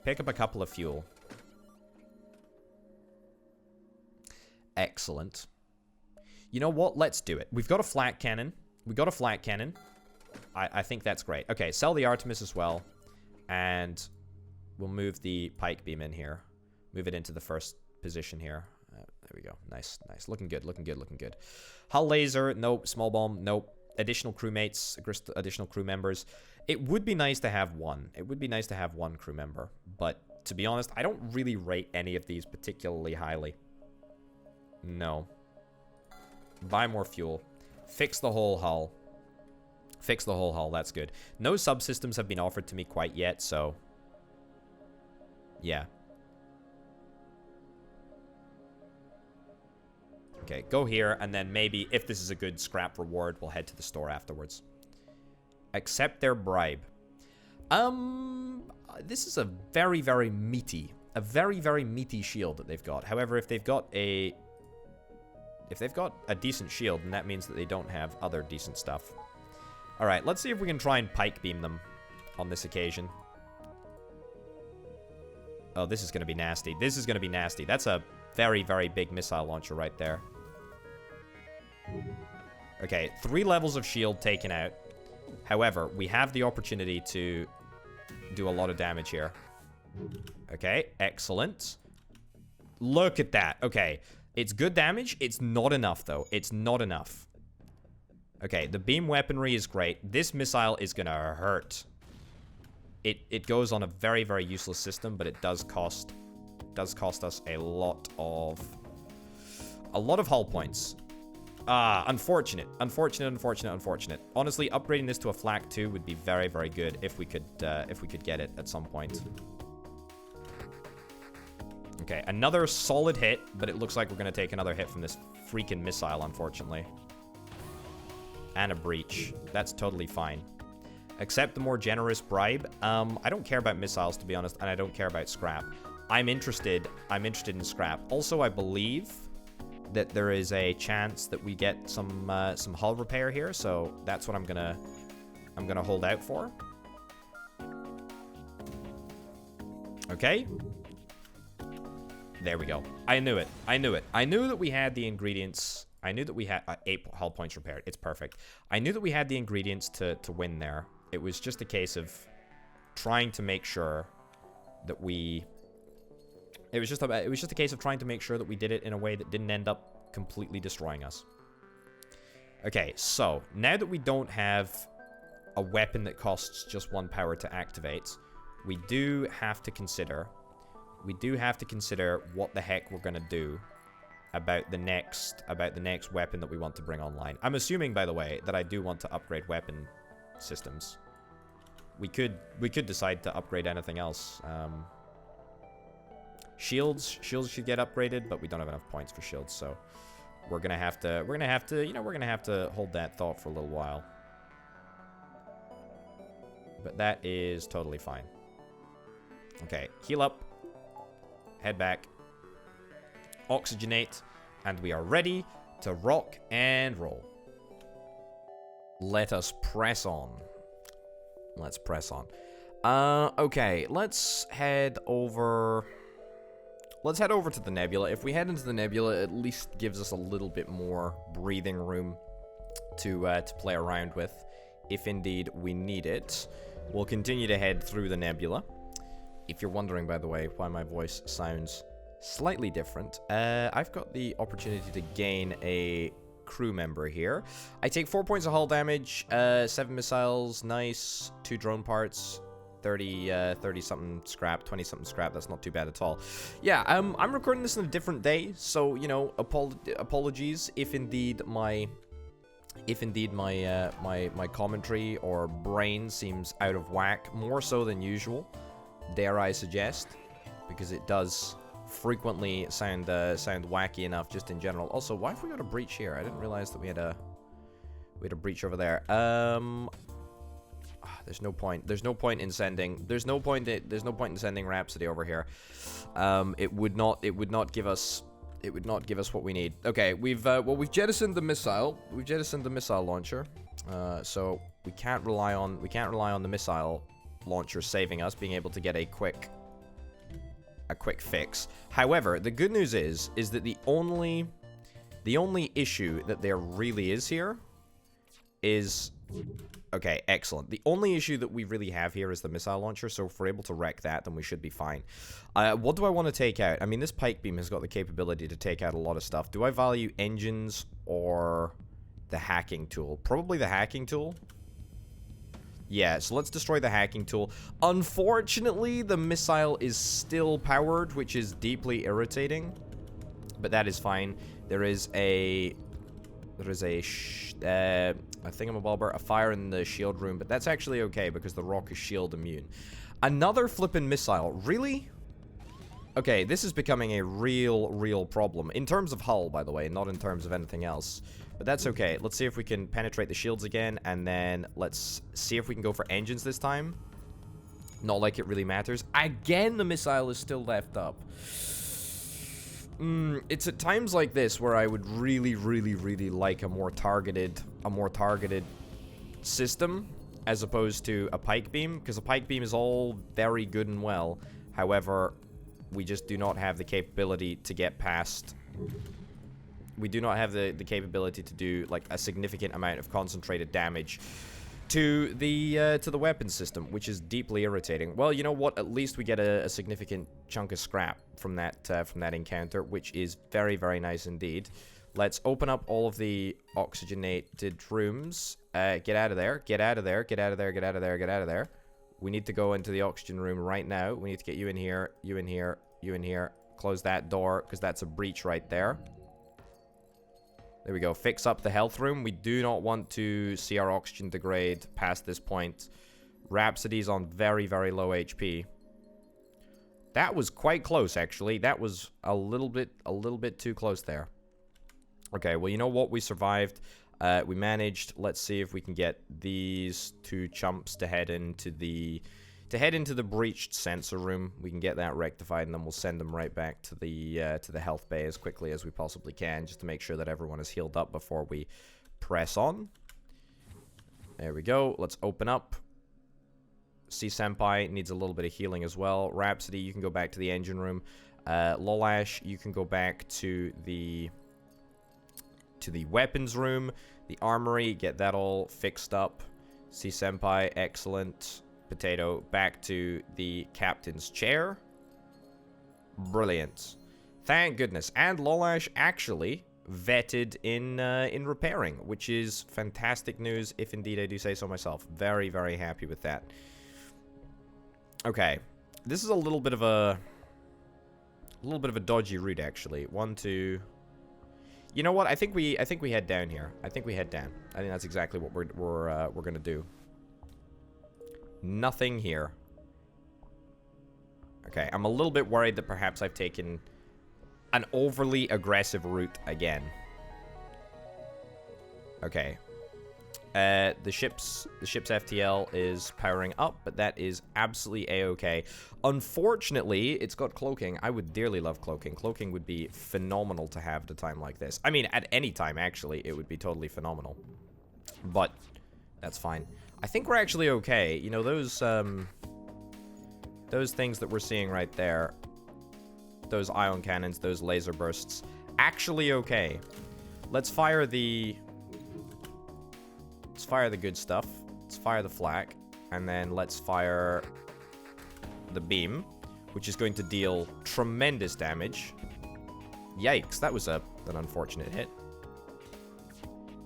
Pick up a couple of fuel. Excellent. You know what? Let's do it. We've got a flak cannon. We got a flak cannon. I think that's great. Okay, sell the Artemis as well. And we'll move the pike beam in here. Move it into the first position here. There we go. Nice, nice. Looking good, looking good, looking good. Hull laser, nope. Small bomb, nope. Additional crewmates, additional crew members. It would be nice to have one. It would be nice to have one crew member. But to be honest, I don't really rate any of these particularly highly. No. Buy more fuel. Fix the whole hull. Fix the whole hull, that's good. No subsystems have been offered to me quite yet, so... yeah. Okay, go here, and then maybe, if this is a good scrap reward, we'll head to the store afterwards. Accept their bribe. This is a very, very meaty shield that they've got. However, if they've got a decent shield, then that means that they don't have other decent stuff. Alright, let's see if we can try and pike beam them on this occasion. Oh, this is going to be nasty. This is going to be nasty. That's a very, very big missile launcher right there. Okay, 3 levels of shield taken out. However, we have the opportunity to do a lot of damage here. Okay, excellent. Look at that. Okay, it's good damage. It's not enough, though. It's not enough. Okay, the beam weaponry is great. This missile is gonna hurt. It goes on a very, very useless system, but it does cost us a lot of hull points. Unfortunate. Unfortunate. Honestly, upgrading this to a Flak 2 would be very, very good if we could get it at some point. Okay, another solid hit, but it looks like we're gonna take another hit from this freaking missile, unfortunately. And a breach. That's totally fine. Accept the more generous bribe. I don't care about missiles, to be honest, and I don't care about scrap. I'm interested in scrap. Also, I believe that there is a chance that we get some hull repair here, so that's what I'm gonna hold out for. Okay. There we go. I knew it. I knew that we had the ingredients. I knew that we had 8 hull points repaired. It's perfect. I knew that we had the ingredients to win there. It was just a case of trying to make sure that we... It was just a case of trying to make sure that we did it in a way that didn't end up completely destroying us. Okay, so now that we don't have a weapon that costs just 1 power to activate, we do have to consider what the heck we're gonna do about the next weapon that we want to bring online. I'm assuming, by the way, that I do want to upgrade weapon systems. We could decide to upgrade anything else. Shields should get upgraded, but we don't have enough points for shields, so we're gonna have to hold that thought for a little while. But that is totally fine. Okay, heal up, head back, oxygenate, and we are ready to rock and roll. Let us press on. Let's press on. Okay, let's head over to the nebula. If we head into the nebula, it at least gives us a little bit more breathing room to play around with, if indeed we need it. We'll continue to head through the nebula. If you're wondering, by the way, why my voice sounds slightly different, I've got the opportunity to gain a crew member here. I take 4 points of hull damage, 7 missiles, nice, 2 drone parts, 30-something scrap, 20-something scrap. That's not too bad at all. Yeah, I'm recording this on a different day, so, you know, apologies if indeed my commentary or brain seems out of whack, more so than usual, dare I suggest, because it does frequently sound wacky enough just in general. Also, why have we got a breach here? I didn't realize that we had a breach over there. There's no point. There's no point in sending. There's no point in sending Rhapsody over here. It would not give us. It would not give us what we need. Okay, we've jettisoned the missile. We've jettisoned the missile launcher. So we can't rely on the missile launcher saving us, being able to get a quick fix. However, the good news is that the only issue that there really is here is, okay, excellent. The only issue that we really have here is the missile launcher, so if we're able to wreck that, then we should be fine. What do I want to take out? I mean, this pike beam has got the capability to take out a lot of stuff. Do I value engines or the hacking tool? Probably the hacking tool. Yeah, so let's destroy the hacking tool. Unfortunately, the missile is still powered, which is deeply irritating, but that is fine. There is a thingamabobber, a fire in the shield room, but that's actually okay because the rock is shield immune. Another flippin' missile, really? Okay, this is becoming a real problem. In terms of hull, by the way, not in terms of anything else. But that's okay. Let's see if we can penetrate the shields again, and then let's see if we can go for engines this time. Not like it really matters. Again, the missile is still left up. It's at times like this where I would really like a more targeted system as opposed to a pike beam, because a pike beam is all very good and well. However, we just do not have the capability to get past. We do not have the capability to do like a significant amount of concentrated damage to the weapon system, which is deeply irritating. Well, you know what? At least we get a significant chunk of scrap from that encounter, which is very nice indeed. Let's open up all of the oxygenated rooms. Get out of there. Get out of there. Get out of there. Get out of there. Get out of there. We need to go into the oxygen room right now. We need to get you in here. You in here. You in here. Close that door because that's a breach right there. There we go. Fix up the health room. We do not want to see our oxygen degrade past this point. Rhapsody's on very low HP. That was quite close, actually. That was a little bit too close there. Okay, well, you know what? We survived. We managed. Let's see if we can get these two chumps to head into the breached sensor room. We can get that rectified, and then we'll send them right back to the health bay as quickly as we possibly can, just to make sure that everyone is healed up before we press on. There we go. Let's open up. C-Senpai needs a little bit of healing as well. Rhapsody, you can go back to the engine room. Lolash, you can go back to the weapons room, the armory, get that all fixed up. C-Senpai, excellent. Potato, back to the captain's chair. Brilliant. Thank goodness. And Lolash actually vetted in repairing, which is fantastic news, if indeed I do say so myself. Very happy with that. Okay. This is a little bit of a dodgy route, actually. 1, 2. You know what? I think we head down here. I think we head down. I think that's exactly what we're gonna do. Nothing here. Okay, I'm a little bit worried that perhaps I've taken an overly aggressive route again. Okay. The ship's FTL is powering up, but that is absolutely a-okay. Unfortunately, it's got cloaking. I would dearly love cloaking. Cloaking would be phenomenal to have at a time like this. I mean, at any time, actually, it would be totally phenomenal. But that's fine. I think we're actually okay. You know, those things that we're seeing right there, those ion cannons, those laser bursts, actually okay. Let's fire the good stuff. Let's fire the flak, and then let's fire the beam, which is going to deal tremendous damage. Yikes, that was an unfortunate hit.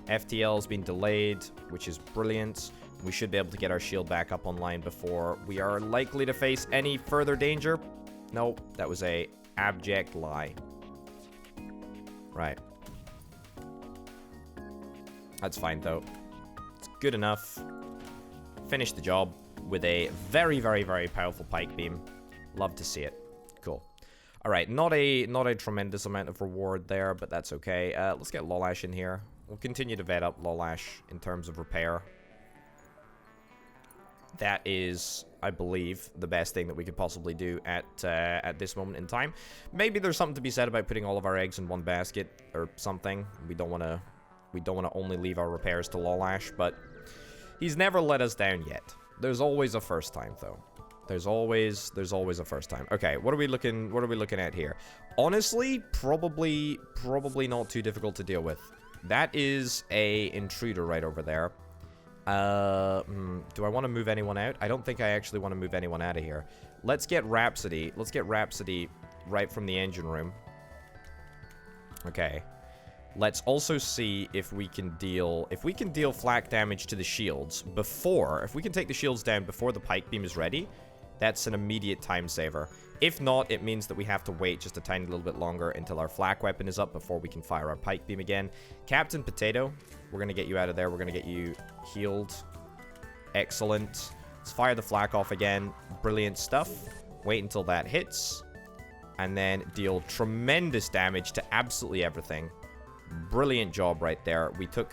FTL's been delayed, which is brilliant. We should be able to get our shield back up online before we are likely to face any further danger. Nope, that was a abject lie. Right. That's fine, though. It's good enough. Finish the job with a very powerful pike beam. Love to see it. Cool. Alright, not a tremendous amount of reward there, but that's okay. Let's get Lolash in here. We'll continue to vet up Lolash in terms of repair. That is, I believe, the best thing that we could possibly do at this moment in time. Maybe there's something to be said about putting all of our eggs in one basket or something. We don't want to only leave our repairs to Lolash, but he's never let us down yet. There's always a first time, though. There's always a first time. Okay, what are we looking at here? Honestly, probably not too difficult to deal with. That is a intruder right over there. Do I want to move anyone out? I don't think I actually want to move anyone out of here. Let's get Rhapsody. Let's get Rhapsody right from the engine room. Okay. Let's also see if we can deal flak damage to the shields before, if we can take the shields down before the pike beam is ready, that's an immediate time saver. If not, it means that we have to wait just a tiny little bit longer until our flak weapon is up before we can fire our pike beam again. Captain Potato, we're going to get you out of there. We're going to get you healed. Excellent. Let's fire the flak off again. Brilliant stuff. Wait until that hits. And then deal tremendous damage to absolutely everything. Brilliant job right there. We took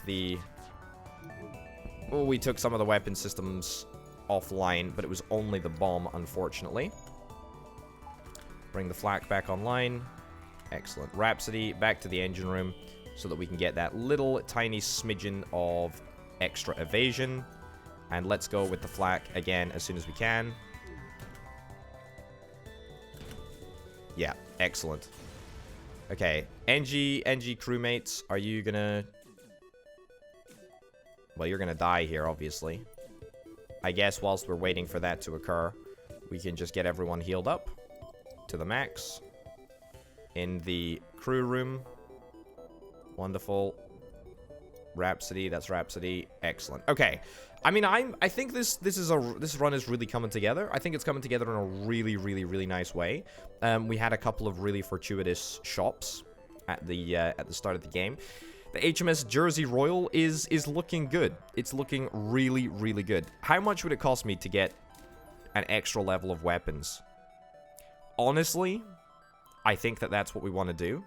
some of the weapon systems offline, but it was only the bomb, unfortunately. Bring the flak back online. Excellent. Rhapsody, back to the engine room so that we can get that little tiny smidgen of extra evasion. And let's go with the flak again as soon as we can. Yeah, excellent. Okay, NG crewmates, are you gonna... Well, you're gonna die here, obviously. I guess whilst we're waiting for that to occur, we can just get everyone healed up to the max. In the crew room. Wonderful. Rhapsody, that's Rhapsody. Excellent. Okay. I mean, I think this run is really coming together. I think it's coming together in a really nice way. We had a couple of really fortuitous shops at the start of the game. The HMS Jersey Royal is looking good. It's looking really good. How much would it cost me to get an extra level of weapons? Honestly, I think that's what we want to do.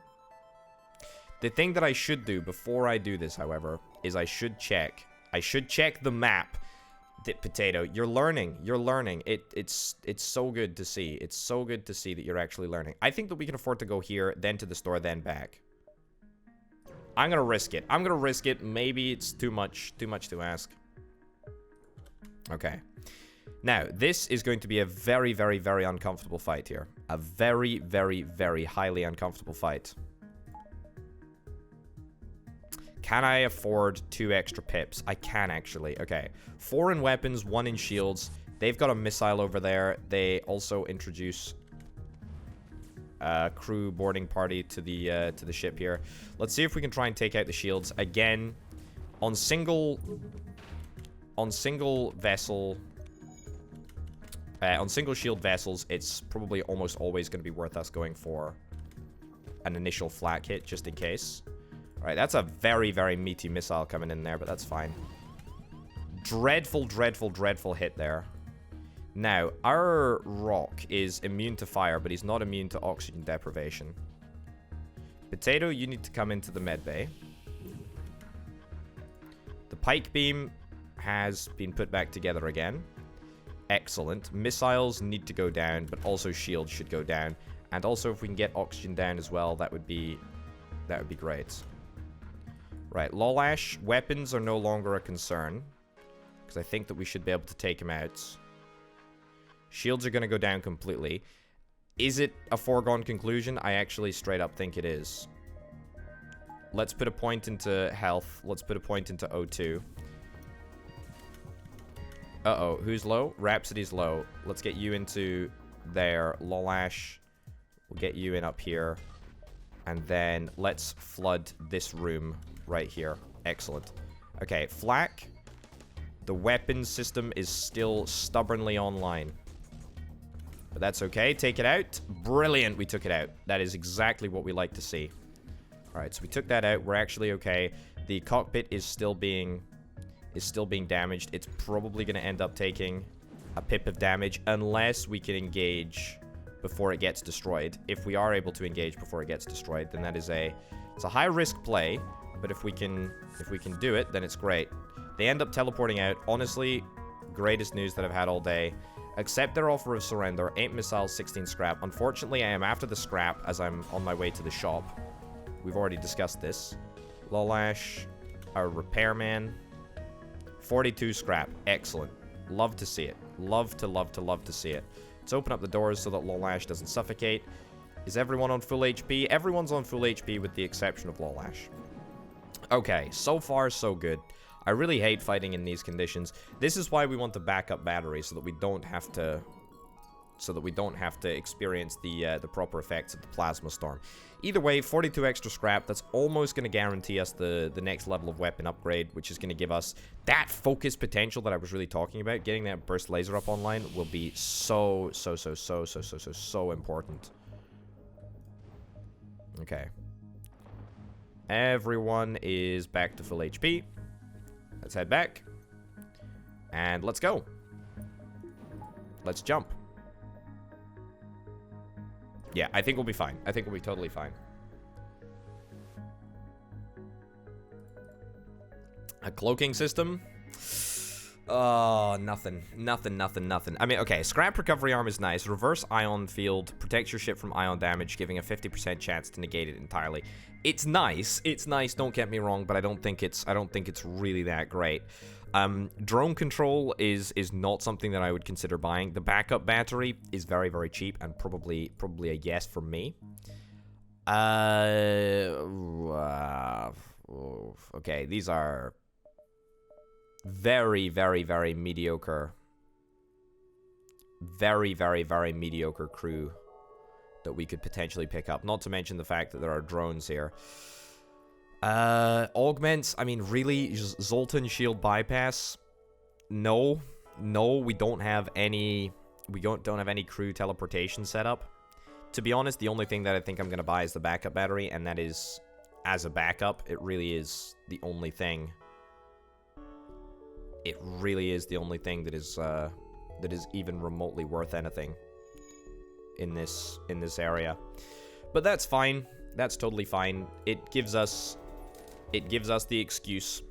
The thing that I should do before I do this, however, is I should check the map. Potato, you're learning. It's so good to see. It's so good to see that you're actually learning. I think that we can afford to go here, then to the store, then back. I'm gonna risk it. Maybe it's too much to ask. Okay. Now, this is going to be a very uncomfortable fight here. A very highly uncomfortable fight. Can I afford 2 extra pips? I can, actually. Okay. 4 in weapons, 1 in shields. They've got a missile over there. They also introduce a crew boarding party to the ship here. Let's see if we can try and take out the shields. Again, on single vessel... on single shield vessels, it's probably almost always going to be worth us going for an initial flak hit, just in case. Alright, that's a very meaty missile coming in there, but that's fine. Dreadful hit there. Now, our rock is immune to fire, but he's not immune to oxygen deprivation. Potato, you need to come into the med bay. The pike beam has been put back together again. Excellent. Missiles need to go down, but also shields should go down. And also, if we can get oxygen down as well, that would be great. Right, Lolash, weapons are no longer a concern. Because I think that we should be able to take him out. Shields are going to go down completely. Is it a foregone conclusion? I actually straight up think it is. Let's put a point into health. Let's put a point into O2. Uh-oh, who's low? Rhapsody's low. Let's get you into there. Lolash, we'll get you in up here. And then let's flood this room right here. Excellent. Okay, Flak. The weapons system is still stubbornly online. But that's okay. Take it out. Brilliant, we took it out. That is exactly what we like to see. Alright, so we took that out. We're actually okay. The cockpit is still being damaged. It's probably going to end up taking a pip of damage unless we can engage before it gets destroyed. If we are able to engage before it gets destroyed, then that is it's a high-risk play, but if we can do it, then it's great. They end up teleporting out. Honestly, greatest news that I've had all day. Accept their offer of surrender. 8 missiles, 16 scrap. Unfortunately, I am after the scrap as I'm on my way to the shop. We've already discussed this. Lolash, our repairman. 42 scrap. Excellent. Love to see it. Love to see it. Let's open up the doors so that Lolash doesn't suffocate. Is everyone on full HP? Everyone's on full HP with the exception of Lolash. Okay, so far so good. I really hate fighting in these conditions. This is why we want the backup battery, so that we don't have to experience the proper effects of the plasma storm. Either way, 42 extra scrap. That's almost going to guarantee us the next level of weapon upgrade, which is going to give us that focus potential that I was really talking about. Getting that burst laser up online will be so important. Okay. Everyone is back to full HP. Let's head back. And let's go. Let's jump. Yeah, I think we'll be fine. I think we'll be totally fine. A cloaking system? Oh, nothing. I mean, okay, scrap recovery arm is nice. Reverse ion field protects your ship from ion damage, giving a 50% chance to negate it entirely. It's nice. It's nice, don't get me wrong, but I don't think it's really that great. Drone control is not something that I would consider buying. The backup battery is very, very cheap and probably a yes for me. Okay, these are very, very, very mediocre. Very, very, very mediocre crew that we could potentially pick up. Not to mention the fact that there are drones here. Augments, I mean, really? Zoltan shield bypass? No, we don't have any. We don't have any crew teleportation set up. To be honest, the only thing that I think I'm gonna buy is the backup battery, and that is, as a backup, it really is the only thing. It really is the only thing that is even remotely worth anything in this area. But that's fine. That's totally fine. It gives us the excuse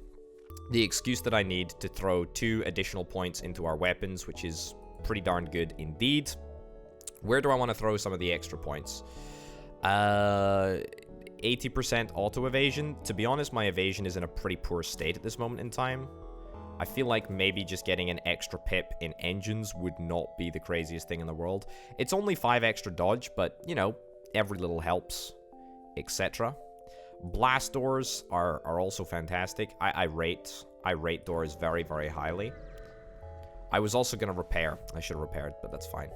that I need to throw 2 additional points into our weapons, which is pretty darn good indeed. Where do I want to throw some of the extra points? 80% auto evasion. To be honest, my evasion is in a pretty poor state at this moment in time. I feel like maybe just getting an extra pip in engines would not be the craziest thing in the world. It's only 5 extra dodge, but, you know, every little helps, etc. Blast doors are also fantastic. I rate doors very, very highly. I was also going to repair. I should have repaired, but that's fine.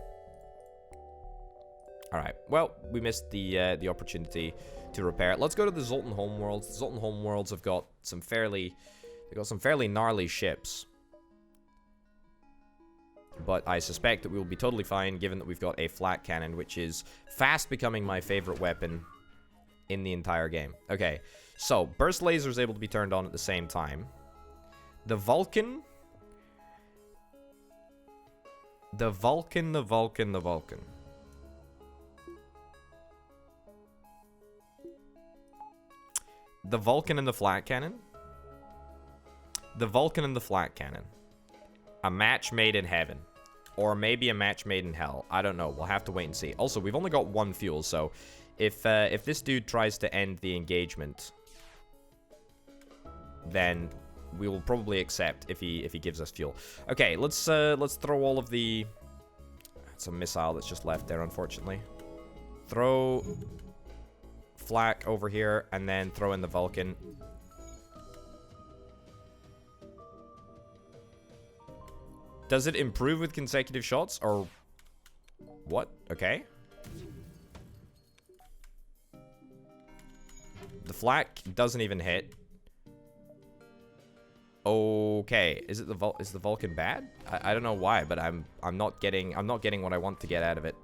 Alright, well, we missed the opportunity to repair it. Let's go to the Zoltan homeworlds. The Zoltan homeworlds have got some fairly gnarly ships. But I suspect that we will be totally fine, given that we've got a Flak cannon, which is fast becoming my favorite weapon in the entire game. Okay, so burst laser is able to be turned on at the same time. The Vulcan. The Vulcan. The Vulcan and the Flak cannon. The Vulcan and the Flak cannon. A match made in heaven. Or maybe a match made in hell. I don't know. We'll have to wait and see. Also, we've only got 1 fuel, so if this dude tries to end the engagement, then we will probably accept if he gives us fuel. Okay, let's throw all of the... That's a missile that's just left there, unfortunately. Throw Flak over here, and then throw in the Vulcan. Does it improve with consecutive shots, or what? Okay. The Flak doesn't even hit. Okay, is the Vulcan bad? I don't know why, but I'm not getting what I want to get out of it.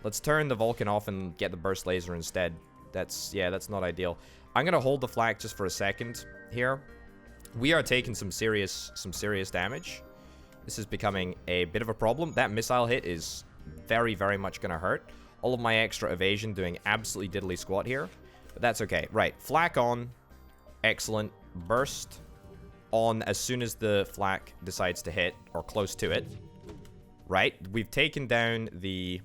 Let's turn the Vulcan off and get the burst laser instead. That's not ideal. I'm gonna hold the Flak just for a second here. We are taking some serious damage. This is becoming a bit of a problem. That missile hit is very, very much going to hurt. All of my extra evasion doing absolutely diddly squat here. But that's okay. Right. Flak on. Excellent. Burst on as soon as the flak decides to hit, or close to it. Right. We've taken down the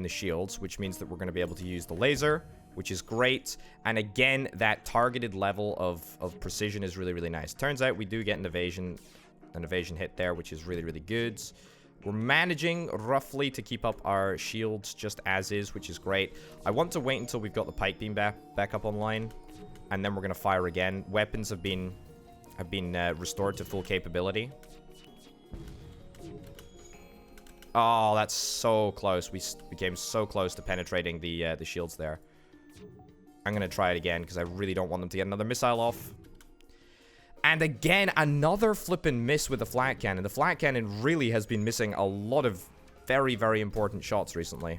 shields, which means that we're going to be able to use the laser, which is great. And again, that targeted level of precision is really, really nice. Turns out we do get an evasion hit there, which is really, really good. We're managing roughly to keep up our shields just as is, which is great. I want to wait until we've got the pike beam back up online, and then we're going to fire again. Weapons have been restored to full capability. Oh, that's so close. We came so close to penetrating the shields there. I'm going to try it again because I really don't want them to get another missile off. And again, another flippin' miss with the flak cannon. The flak cannon really has been missing a lot of very, very important shots recently.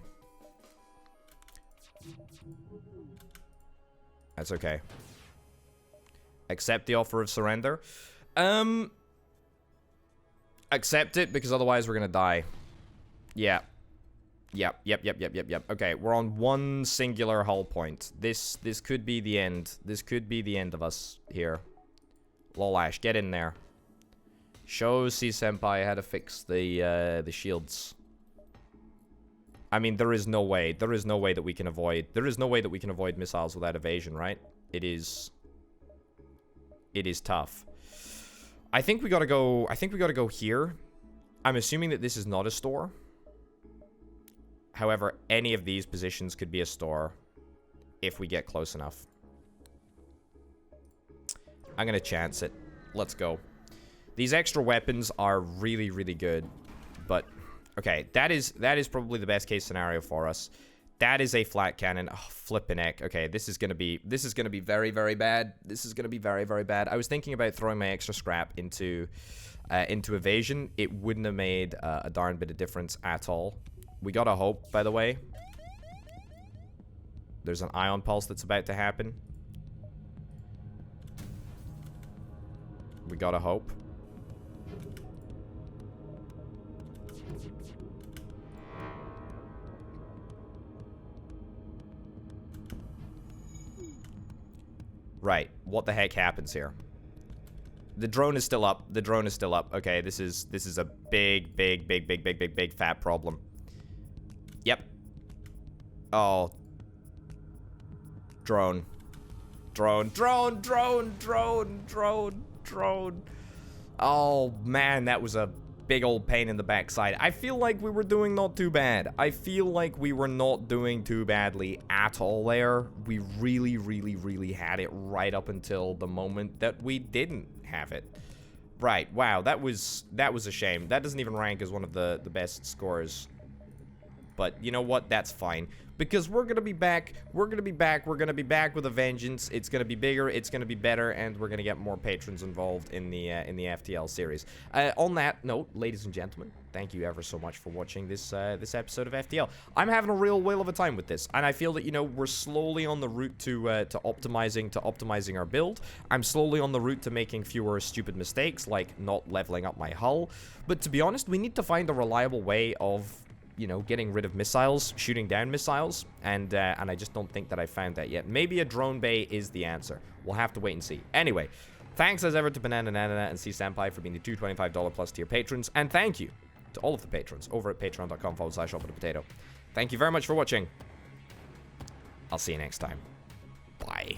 That's okay. Accept the offer of surrender. Accept it, because otherwise we're gonna die. Yeah. Yep. Okay, we're on one singular hull point. This could be the end. This could be the end of us here. Lolash, get in there. Show C-Senpai how to fix the shields. I mean, there is no way. There is no way that we can avoid. There is no way that we can avoid missiles without evasion, right? It is tough. I think we gotta go. I think we gotta go here. I'm assuming that this is not a store. However, any of these positions could be a store if we get close enough. I'm gonna chance it. Let's go. These extra weapons are really, really good. But, okay, that is probably the best case scenario for us. That is a flat cannon. Oh, flippin' heck. Okay, this is gonna be very, very bad. This is gonna be very, very bad. I was thinking about throwing my extra scrap into evasion. It wouldn't have made a darn bit of difference at all. We gotta hope, by the way. There's an ion pulse that's about to happen. We gotta hope. Right. What the heck happens here? The drone is still up. The drone is still up. Okay, this is a big fat problem. Yep. Oh. Drone. Oh, man, that was a big old pain in the backside. I feel like we were doing not too bad. I feel like we were not doing too badly at all there. We really had it right up until the moment that we didn't have it. Right, wow, that was a shame. That doesn't even rank as one of the best scores. But you know what? That's fine. Because we're gonna be back. We're gonna be back with a vengeance. It's gonna be bigger. It's gonna be better, and we're gonna get more patrons involved in the FTL series. On that note, ladies and gentlemen, thank you ever so much for watching this episode of FTL. I'm having a real whale of a time with this, and I feel that, you know, we're slowly on the route to optimizing our build. I'm slowly on the route to making fewer stupid mistakes, like not leveling up my hull. But to be honest, we need to find a reliable way of, you know, getting rid of missiles, shooting down missiles, and I just don't think that I found that yet. Maybe a drone bay is the answer. We'll have to wait and see. Anyway, thanks as ever to Banana and C-Senpai for being the two $25 plus tier patrons, and thank you to all of the patrons over at patreon.com/shopwithpotato. Thank you very much for watching. I'll see you next time. Bye.